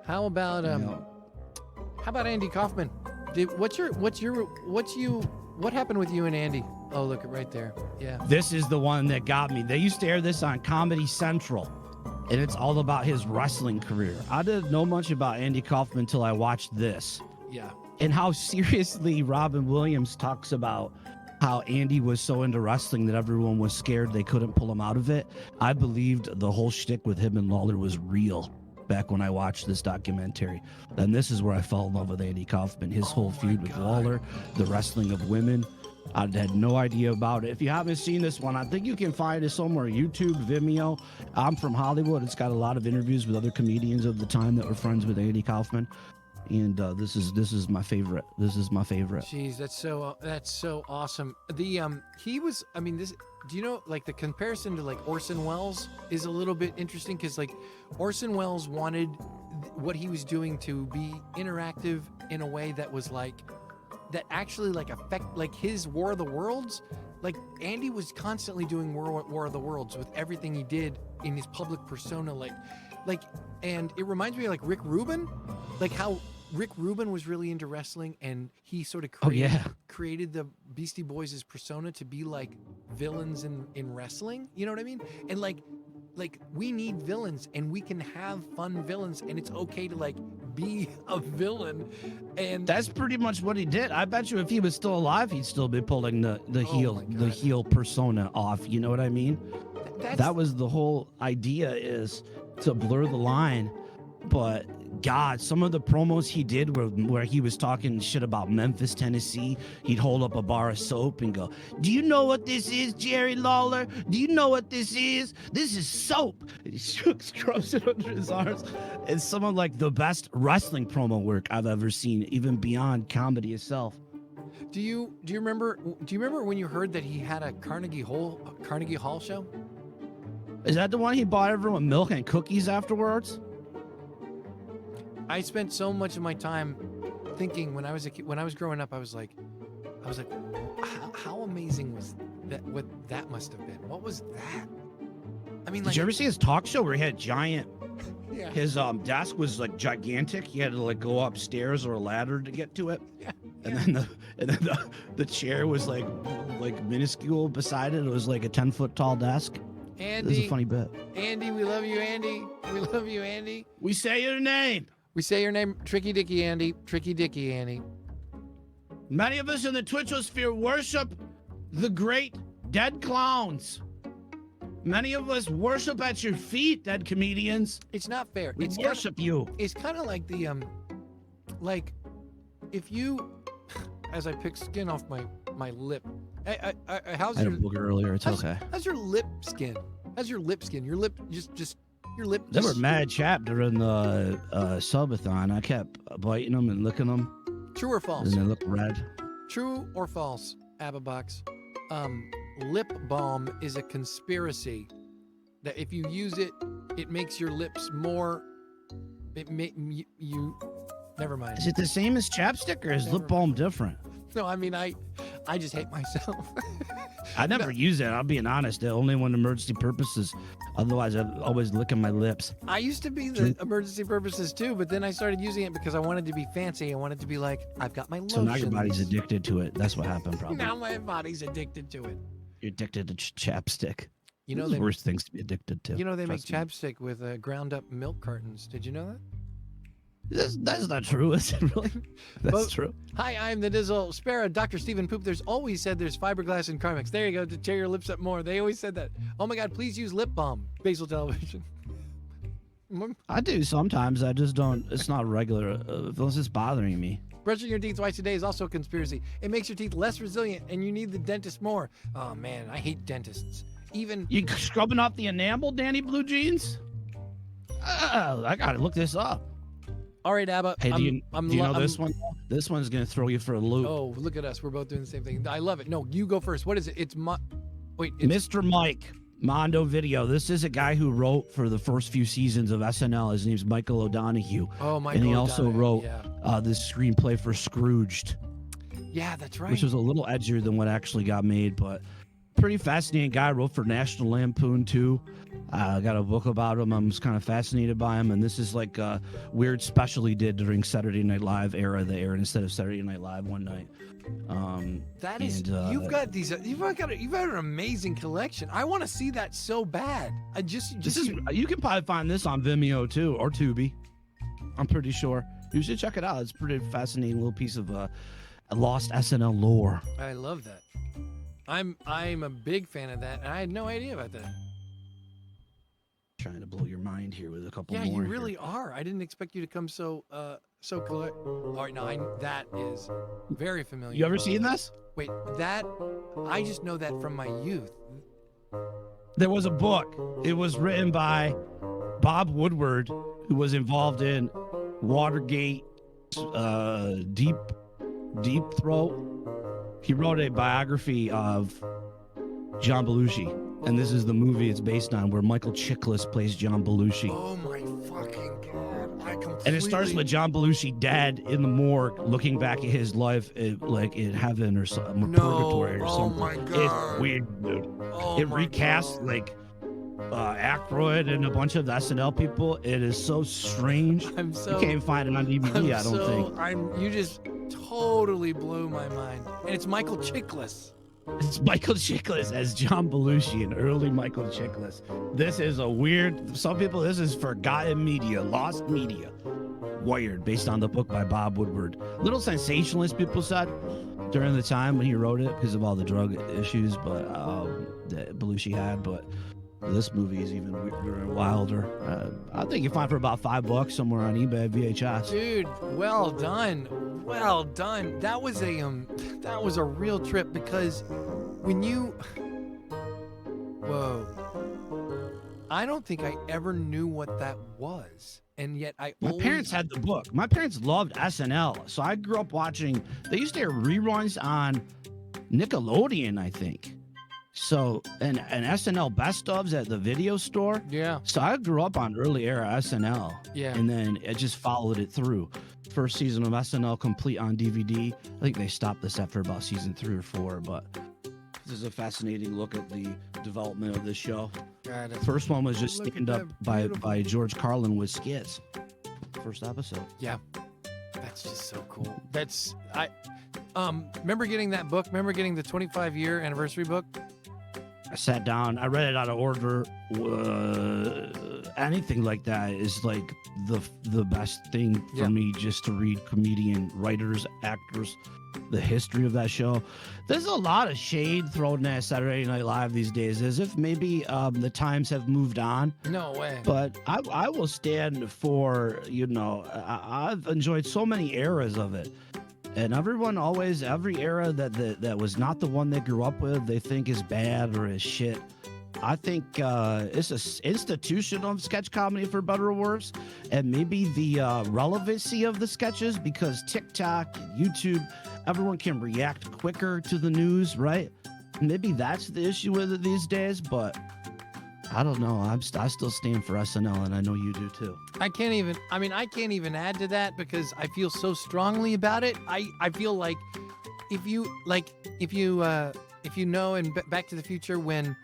How about Andy Kaufman? What happened with you and Andy? Oh, look, right there. Yeah. This is the one that got me. They used to air this on Comedy Central, and it's all about his wrestling career. I didn't know much about Andy Kaufman until I watched this. Yeah. And how seriously Robin Williams talks about how Andy was so into wrestling that everyone was scared they couldn't pull him out of it. I believed the whole shtick with him and Lawler was real back when I watched this documentary. And this is where I fell in love with Andy Kaufman. His whole feud with Lawler, the wrestling of women. I had no idea about it. If you haven't seen this one, I think you can find it somewhere. YouTube, Vimeo. I'm from Hollywood. It's got a lot of interviews with other comedians of the time that were friends with Andy Kaufman. And this is my favorite. This is my favorite. Jeez, that's so awesome. He was. I mean, this. Do you know, like, the comparison to like Orson Welles is a little bit interesting because like Orson Welles wanted what he was doing to be interactive in a way that was like that actually like affect like his War of the Worlds. Like Andy was constantly doing War of the Worlds with everything he did in his public persona, and it reminds me of like Rick Rubin, like how Rick Rubin was really into wrestling and he sort of created the Beastie Boys' persona to be like villains in wrestling. You know what I mean? And like we need villains and we can have fun villains and it's okay to like be a villain. And that's pretty much what he did. I bet you if he was still alive, he'd still be pulling the heel persona off. You know what I mean? That was the whole idea, is to blur the line, but God, some of the promos he did where he was talking shit about Memphis, Tennessee, he'd hold up a bar of soap and go, "Do you know what this is, Jerry Lawler? Do you know what this is? This is soap." And he scrubs it under his arms. It's some of like the best wrestling promo work I've ever seen, even beyond comedy itself. Do you remember when you heard that he had a Carnegie Hall show? Is that the one he bought everyone milk and cookies afterwards? I spent so much of my time thinking when I was a kid, when I was growing up, I was like, how amazing was that? What that must have been? What was that? I mean, Did you ever see his talk show where he had giant? Yeah. His desk was like gigantic. He had to like go upstairs or a ladder to get to it. Yeah. And then the chair was like minuscule beside it. It was like a 10-foot tall desk. Andy, this is a funny bit. Andy, we love you, Andy. We love you, Andy. We say your name. We say your name, Tricky Dicky Andy. Tricky Dicky Andy. Many of us in the Twitchosphere worship the great dead clowns. Many of us worship at your feet, dead comedians. It's not fair. We worship you. It's kind of like the like if you, as I pick skin off my lip. How's I your had a booger earlier. It's okay. How's your lip skin? How's your lip skin? Your lip just your lip. They were mad chap during the subathon. I kept biting them and licking them. True or false? And they look red. True or false? Ababox. Lip balm is a conspiracy that if you use it, it makes your lips more. You. Never mind. Is it the same as chapstick or is lip balm different? No, I mean I just hate myself. I never use it. I'm being honest. Only when emergency purposes. Otherwise, I'm always licking my lips. I used to be the emergency purposes too, but then I started using it because I wanted to be fancy. I wanted to be like, I've got my lotion. So now your body's addicted to it. That's what happened, probably. Now my body's addicted to it. You're addicted to chapstick. You know, the worst things to be addicted to. You know, they make Trust me. chapstick with ground up milk cartons. Did you know that? That's not true, is it really? That's true. Hi, I'm the Dizzle Sparrow. Dr. Stephen Poop. There's always said there's fiberglass in Carmex. There you go, to tear your lips up more. They always said that. Oh my God, please use lip balm. Basil Television. I do sometimes. I just don't. It's not regular. It's just bothering me. Brushing your teeth twice a day is also a conspiracy. It makes your teeth less resilient, and you need the dentist more. Oh man, I hate dentists. Even you scrubbing off the enamel, Danny Blue Jeans? I gotta look this up. All right, Abba. Hey, do you know this one? This one's gonna throw you for a loop. Oh, look at us. We're both doing the same thing. I love it. No, you go first. What is it? It's Mr. Mike Mondo Video. This is a guy who wrote for the first few seasons of SNL. His name's Michael O'Donoghue. Oh, Michael And he also wrote yeah. this screenplay for Scrooged. Yeah, that's right. Which was a little edgier than what actually got made, but pretty fascinating guy. Wrote for National Lampoon too. Got a book about him. I'm just kind of fascinated by him. And this is like a weird special he did during Saturday Night Live era. They aired instead of Saturday Night Live one night. That is, you've got an amazing collection. I want to see that so bad. You can probably find this on Vimeo too, or Tubi. I'm pretty sure. You should check it out. It's a pretty fascinating little piece of lost SNL lore. I love that. I'm a big fan of that, and I had no idea about that. Trying to blow your mind here with a couple more. Yeah, you really are. I didn't expect you to come so clear. All right, now that is very familiar. You ever seen this? Wait, that I just know that from my youth. There was a book. It was written by Bob Woodward, who was involved in Watergate, Deep Throat. He wrote a biography of John Belushi. And this is the movie it's based on, where Michael Chiklis plays John Belushi. Oh my fucking God! And it starts with John Belushi dead in the morgue, looking back at his life, like in heaven or something, purgatory or something. Oh my God! It's weird, dude. It recasts like Aykroyd and a bunch of the SNL people. It is so strange. You can't find it on DVD. I don't think. You just totally blew my mind. And it's Michael Chiklis. It's Michael Chiklis as John Belushi, an early Michael Chiklis. This is a weird, some people, this is forgotten media, lost media. Wired, based on the book by Bob Woodward. Little sensationalist, people said, during the time when he wrote it, because of all the drug issues that Belushi had, but This movie is even weirder and wilder. I think you find for about $5 somewhere on eBay VHS. Dude, well done. Well done. That was a real trip because when you whoa. I don't think I ever knew what that was. And yet My parents had the book. My parents loved SNL. So I grew up watching, they used to air reruns on Nickelodeon, I think. So, and SNL best ofs at the video store. Yeah. So I grew up on early era SNL. Yeah. And then it just followed it through. First season of SNL complete on DVD. I think they stopped this after about season 3 or 4, but this is a fascinating look at the development of this show. God, First one was just look at stand up that by George Carlin with skits. First episode. Yeah. That's just so cool. Remember getting that book? Remember getting the 25-year anniversary book? I sat down, I read it out of order. Anything like that is like the best thing for me, just to read comedian, writers, actors, the history of that show. There's a lot of shade thrown at Saturday Night Live these days, as if maybe the times have moved on. No way. But I will stand for, I've enjoyed so many eras of it. And everyone always, every era that was not the one they grew up with, they think is bad or is shit. I think it's an institution of sketch comedy, for better or worse, and maybe the relevancy of the sketches, because TikTok, YouTube, everyone can react quicker to the news, right? Maybe that's the issue with it these days, but I don't know. I still stand for SNL, and I know you do too. I can't even add to that because I feel so strongly about it. I feel like if you know in Back to the Future, when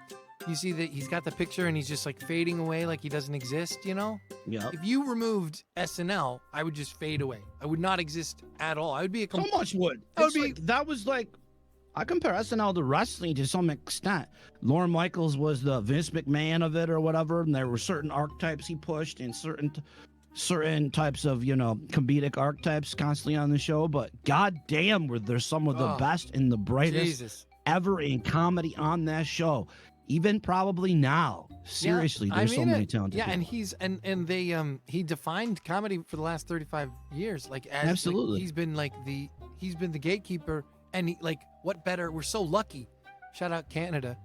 you see that he's got the picture and he's just like fading away like he doesn't exist, Yeah. If you removed SNL, I would just fade away. I would not exist at all. I would be So much would. That was like, I compare SNL to wrestling to some extent. Lorne Michaels was the Vince McMahon of it or whatever, and there were certain archetypes he pushed and certain types of, comedic archetypes constantly on the show, but goddamn were there some of the best and the brightest ever in comedy on that show. Even probably now. Seriously, there's so many talented people. and he's and they he defined comedy for the last 35 years. Like, as Absolutely. like, he's been the gatekeeper, and what better? We're so lucky. Shout out Canada.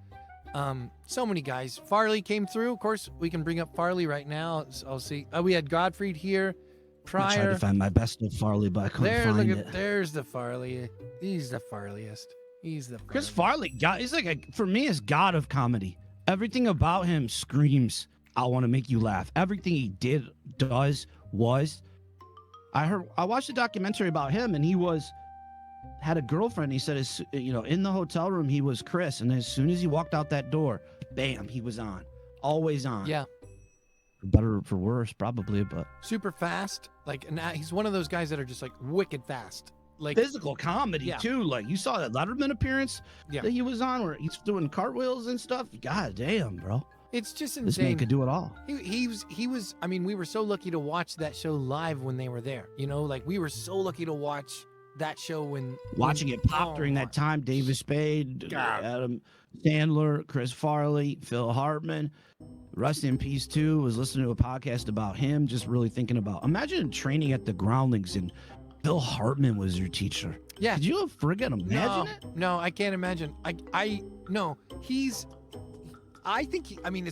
So many guys. Farley came through. Of course, we can bring up Farley right now. I'll see. We had Gottfried here. Prior. I tried to find my best of Farley, but I couldn't find it. There's the Farley. He's the Farleyest. Chris Farley, he's like for me, is god of comedy. Everything about him screams, I want to make you laugh. Everything he did, was. I watched a documentary about him, and he had a girlfriend. He said, in the hotel room, he was Chris, and as soon as he walked out that door, bam, he was on, always on. Yeah. For better or for worse, probably, but super fast. And he's one of those guys that are just like wicked fast. Like physical comedy too. Like you saw that Letterman appearance that he was on, where he's doing cartwheels and stuff. God damn, bro. It's just insane. This man could do it all. He was. I mean, we were so lucky to watch that show live when they were there. We were so lucky to watch that show when it pop during that time. David Spade, Adam Sandler, Chris Farley, Phil Hartman. Rest in peace too. Was listening to a podcast about him. Just really thinking about. Imagine training at the Groundlings and Phil Hartman was your teacher. Yeah. Could you friggin' imagine it? No, I can't imagine. It's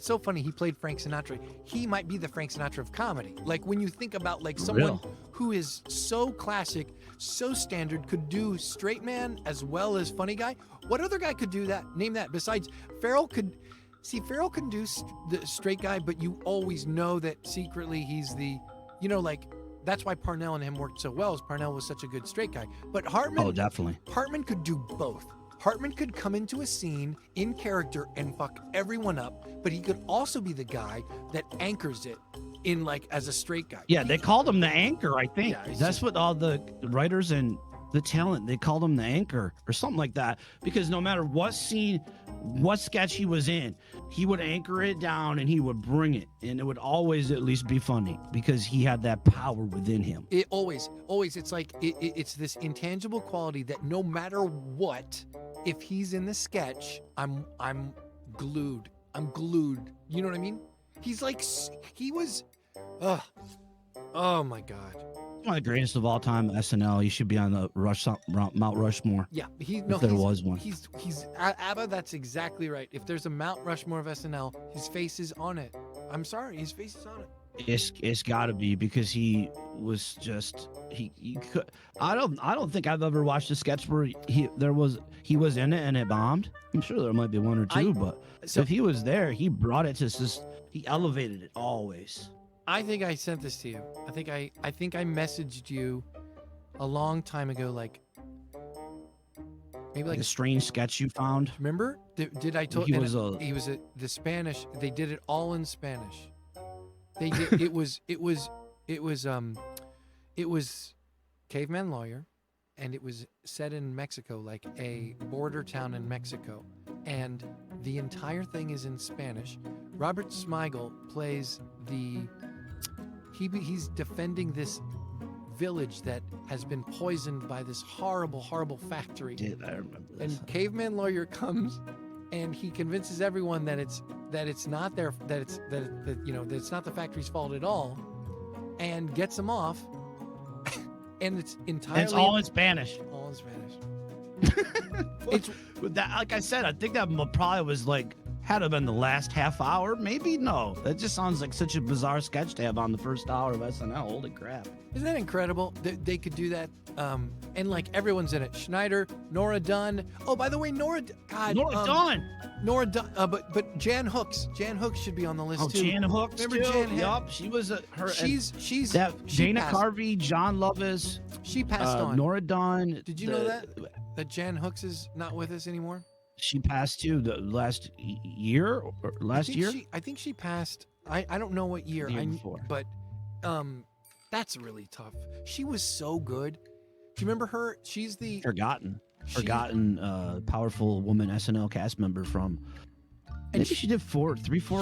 so funny. He played Frank Sinatra. He might be the Frank Sinatra of comedy. Like when you think about someone who is so classic, so standard, could do straight man as well as funny guy. What other guy could do that? Name that. Besides, Farrell can do the straight guy, but you always know that secretly he's the, that's why Parnell and him worked so well, as Parnell was such a good straight guy. But Hartman... Oh, definitely. Hartman could do both. Hartman could come into a scene in character and fuck everyone up, but he could also be the guy that anchors it in as a straight guy. Yeah, they called him the anchor, I think. Yeah, that's what all the writers and the talent, they called him the anchor or something like that, because no matter what scene, what sketch he was in, he would anchor it down and he would bring it, and it would always at least be funny because he had that power within him. It always, it's like it's this intangible quality that no matter what, if he's in the sketch, I'm glued. I'm glued. You know what I mean? He's like, he was, oh my God. One of the greatest of all time, SNL. He should be on the Mount Rushmore. Yeah, if there was one. He's ABBA. That's exactly right. If there's a Mount Rushmore of SNL, his face is on it. I'm sorry, his face is on it. It's got to be because he was just he could. I don't think I've ever watched a sketch where he was in it and it bombed. I'm sure there might be one or two, but if he was there, he brought it to just he elevated it always. I think I sent this to you. I think I messaged you a long time ago, like maybe like a strange sketch you found. Remember? Did I tell he you? was The Spanish. They did it all in Spanish. They did. It was Caveman Lawyer, and it was set in Mexico, like a border town in Mexico, and the entire thing is in Spanish. Robert Smigel plays he's defending this village that has been poisoned by this horrible factory. I remember this. And Caveman Lawyer comes and he convinces everyone that it's not it's not the factory's fault at all, and gets them off. And it's entirely it's all in Spanish. All in Spanish. It's that, like I said, I think that probably was like had to have been the last half hour. Maybe no. That just sounds like such a bizarre sketch to have on the first hour of SNL. Holy crap! Isn't that incredible? They could do that, and like everyone's in it. Schneider, Nora Dunn. Oh, by the way, Nora Dunn. But Jan Hooks. Jan Hooks should be on the list too. Jan Hooks. Remember too? Jan? Yup. She was she's Dana passed. Carvey, John Lovett. She passed on. Nora Dunn. Did you know that Jan Hooks is not with us anymore? She passed too the last year or last year. I think she passed. I don't know what year. The year before. But that's really tough. She was so good. Do you remember her? She's the forgotten, powerful woman SNL cast member from. Maybe she did 4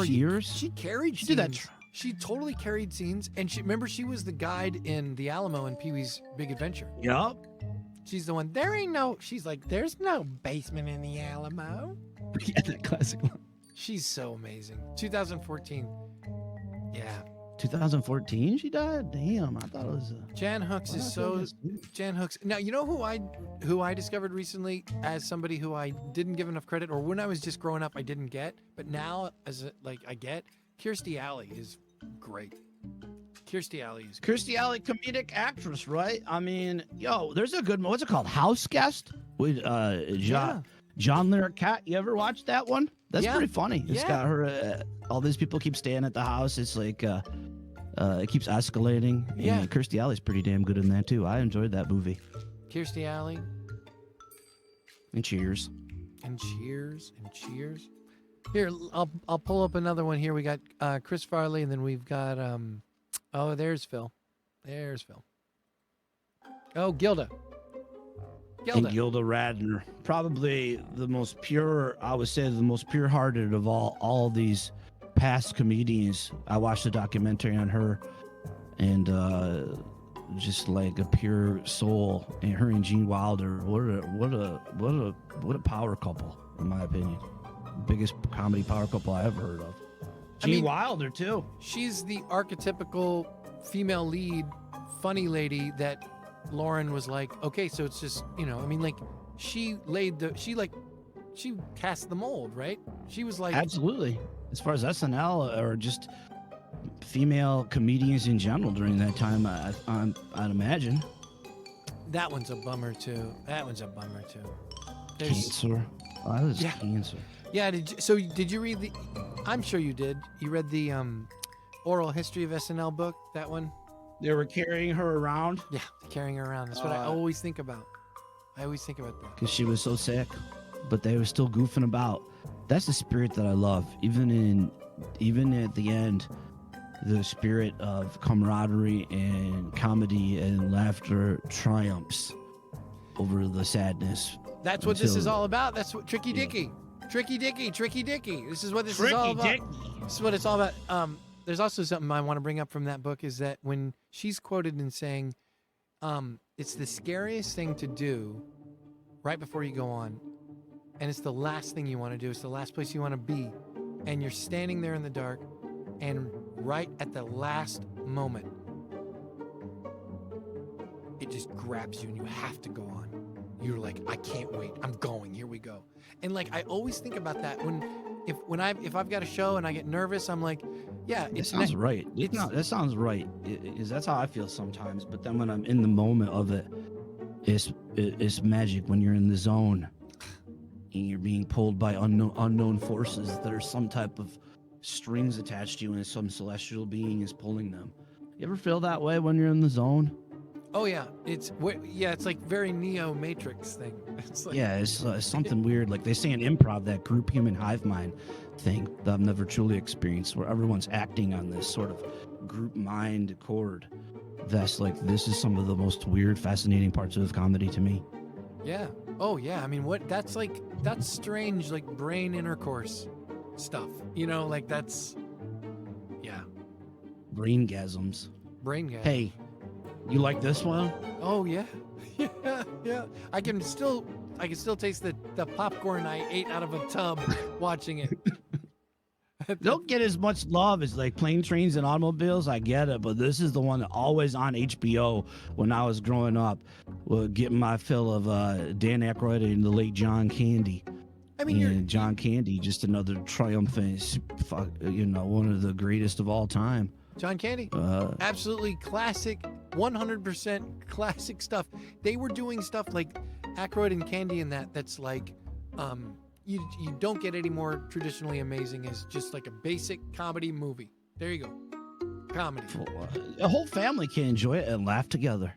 years. She carried. She did that. She totally carried scenes, and remember she was the guide in The Alamo and Pee-wee's Big Adventure. Yup. She's the one. She's like, there's no basement in the Alamo. Yeah, that classic one. She's so amazing. 2014. Yeah. 2014 she died? Damn, I thought it was Jan Hooks is so Jan Hooks. Now, you know who I discovered recently as somebody who I didn't give enough credit, or when I was just growing up I didn't get, but now I get. Kirstie Alley is great. Kirstie Alley, comedic actress, right? I mean, there's a good, what's it called? House Guest with John Larroquette. You ever watch that one? That's pretty funny. It's got her, all these people keep staying at the house. It's like, it keeps escalating. Yeah. And Kirstie Alley's pretty damn good in that too. I enjoyed that movie. Kirstie Alley. And Cheers. Here, I'll pull up another one here. We got Chris Farley, and then we've got there's Phil. Oh, Gilda. And Gilda Radner, probably the most pure, I would say, the most pure-hearted of all these past comedians. I watched a documentary on her, and just like a pure soul. And her and Gene Wilder, what a power couple, in my opinion. Biggest comedy power couple I ever heard of. Gene Wilder too. She's the archetypical female lead, funny lady that Lauren was like, okay, so it's just, she cast the mold, right? She was like, absolutely. As far as SNL or just female comedians in general during that time, I'd imagine. That one's a bummer too. Cancer. Oh, that was cancer. Yeah. Did you read the? I'm sure you did. You read the oral history of SNL book. That one. They were carrying her around. Yeah, carrying her around. That's what I always think about. I always think about that. Because she was so sick, but they were still goofing about. That's the spirit that I love. Even at the end, the spirit of camaraderie and comedy and laughter triumphs over the sadness. That's what this is all about. That's what Tricky Dicky. Tricky Dicky. This is what this is all about. This is what it's all about. There's also something I want to bring up from that book is that when she's quoted in saying, it's the scariest thing to do right before you go on, and it's the last thing you want to do. It's the last place you want to be. and you're standing there in the dark, and right at the last moment, it just grabs you and you have to go on. You're like, I can't wait. I'm going. Here we go. And like, I always think about that if I've got a show and I get nervous, I'm like, yeah, It sounds right. That sounds right. That's how I feel sometimes. But then when I'm in the moment of it, it's magic when you're in the zone and you're being pulled by unknown forces that are some type of strings attached to you, and some celestial being is pulling them. You ever feel that way when you're in the zone? Oh yeah, it's like very Neo Matrix thing. It's like, Yeah, it's something weird. Like they say in improv, that group human hive mind thing that I've never truly experienced, where everyone's acting on this sort of group mind accord. That's like, this is some of the most weird, fascinating parts of comedy to me. yeah. Oh yeah. I mean, that's strange, like brain intercourse stuff. You know, like that's, yeah. Braingasms. Braingasm. Hey, you like this one? Oh yeah. Yeah. I can still taste the popcorn I ate out of a tub watching it. Don't get as much love as like Plane, Trains, and Automobiles. I get it, but this is the one that always on HBO when I was growing up. Getting my fill of Dan Aykroyd and the late John Candy. I mean, John Candy, just another triumphant, one of the greatest of all time. John Candy, absolutely classic, 100% classic stuff. They were doing stuff like Aykroyd and Candy and that's like, you don't get any more traditionally amazing as just like a basic comedy movie. There you go, comedy. A whole family can enjoy it and laugh together.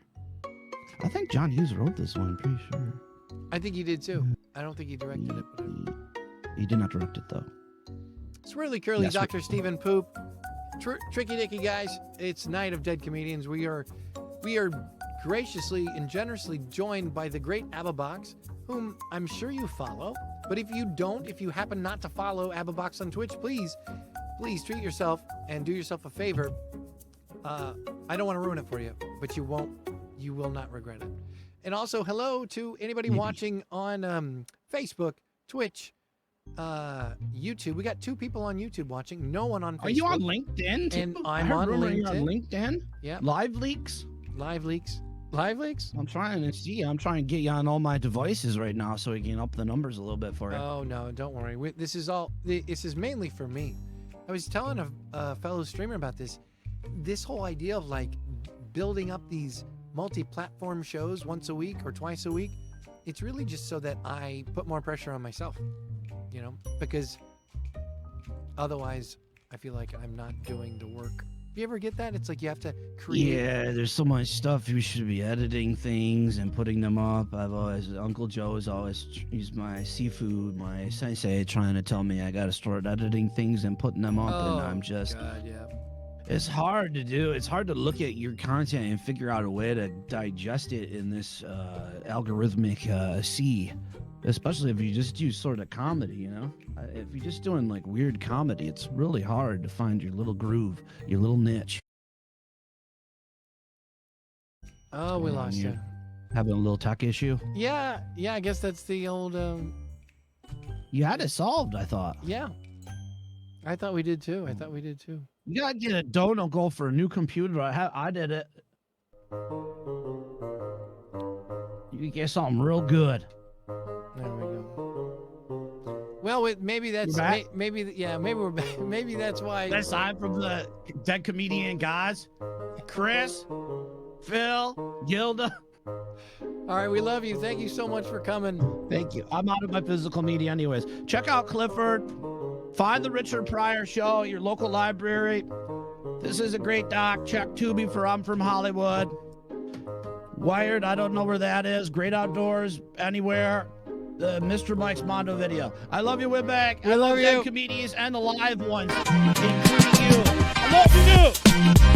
I think John Hughes wrote this one, I'm pretty sure. I think he did too. I don't think he directed it, but he did not direct it though. Swirly Curly, Dr. Stephen Poop. Tricky Dicky guys, it's Night of Dead Comedians. We are graciously and generously joined by the great Abba Box, whom I'm sure you follow. But if you don't, if you happen not to follow Abba Box on Twitch, please treat yourself and do yourself a favor. I don't want to ruin it for you, but you will not regret it. And also, hello to anybody watching on Facebook, Twitch, YouTube. We got 2 people on YouTube watching. No one on Facebook. Are you on LinkedIn too? And I'm on LinkedIn. On LinkedIn? Yeah. Live leaks? Live leaks? I'm trying to get you on all my devices right now so we can up the numbers a little bit for you. Oh no, don't worry. This is mainly for me. I was telling a fellow streamer about this whole idea of like building up these multi-platform shows once a week or twice a week. It's really just so that I put more pressure on myself, because otherwise I feel like I'm not doing the work. You ever get that? It's like you have to create. Yeah, there's so much stuff. You should be editing things and putting them up. Uncle Joe he's my seafood, my sensei, trying to tell me I got to start editing things and putting them up. And I'm just, God, yeah. It's hard to do. It's hard to look at your content and figure out a way to digest it in this algorithmic sea. Especially if you just do sort of comedy, If you're just doing like weird comedy, it's really hard to find your little groove, your little niche. Oh, we lost you. Having a little tech issue? Yeah, I guess that's the old... You had it solved, I thought. Yeah. I thought we did too. You gotta get a dono go for a new computer. I did it. You can get something real good. There we go. Well, maybe that's maybe we're back. Maybe that's why. Aside from the dead comedian guys, Chris, Phil, Gilda. All right, we love you. Thank you so much for coming. Thank you. I'm out of my physical media anyways. Check out Clifford. Find the Richard Pryor Show at your local library. This is a great doc. Check Tubi for I'm From Hollywood. Wired, I don't know where that is. Great Outdoors, anywhere. The Mr. Mike's Mondo video. I love you, Windbag. I love you. Dead comedians and the live ones, including you. I love you.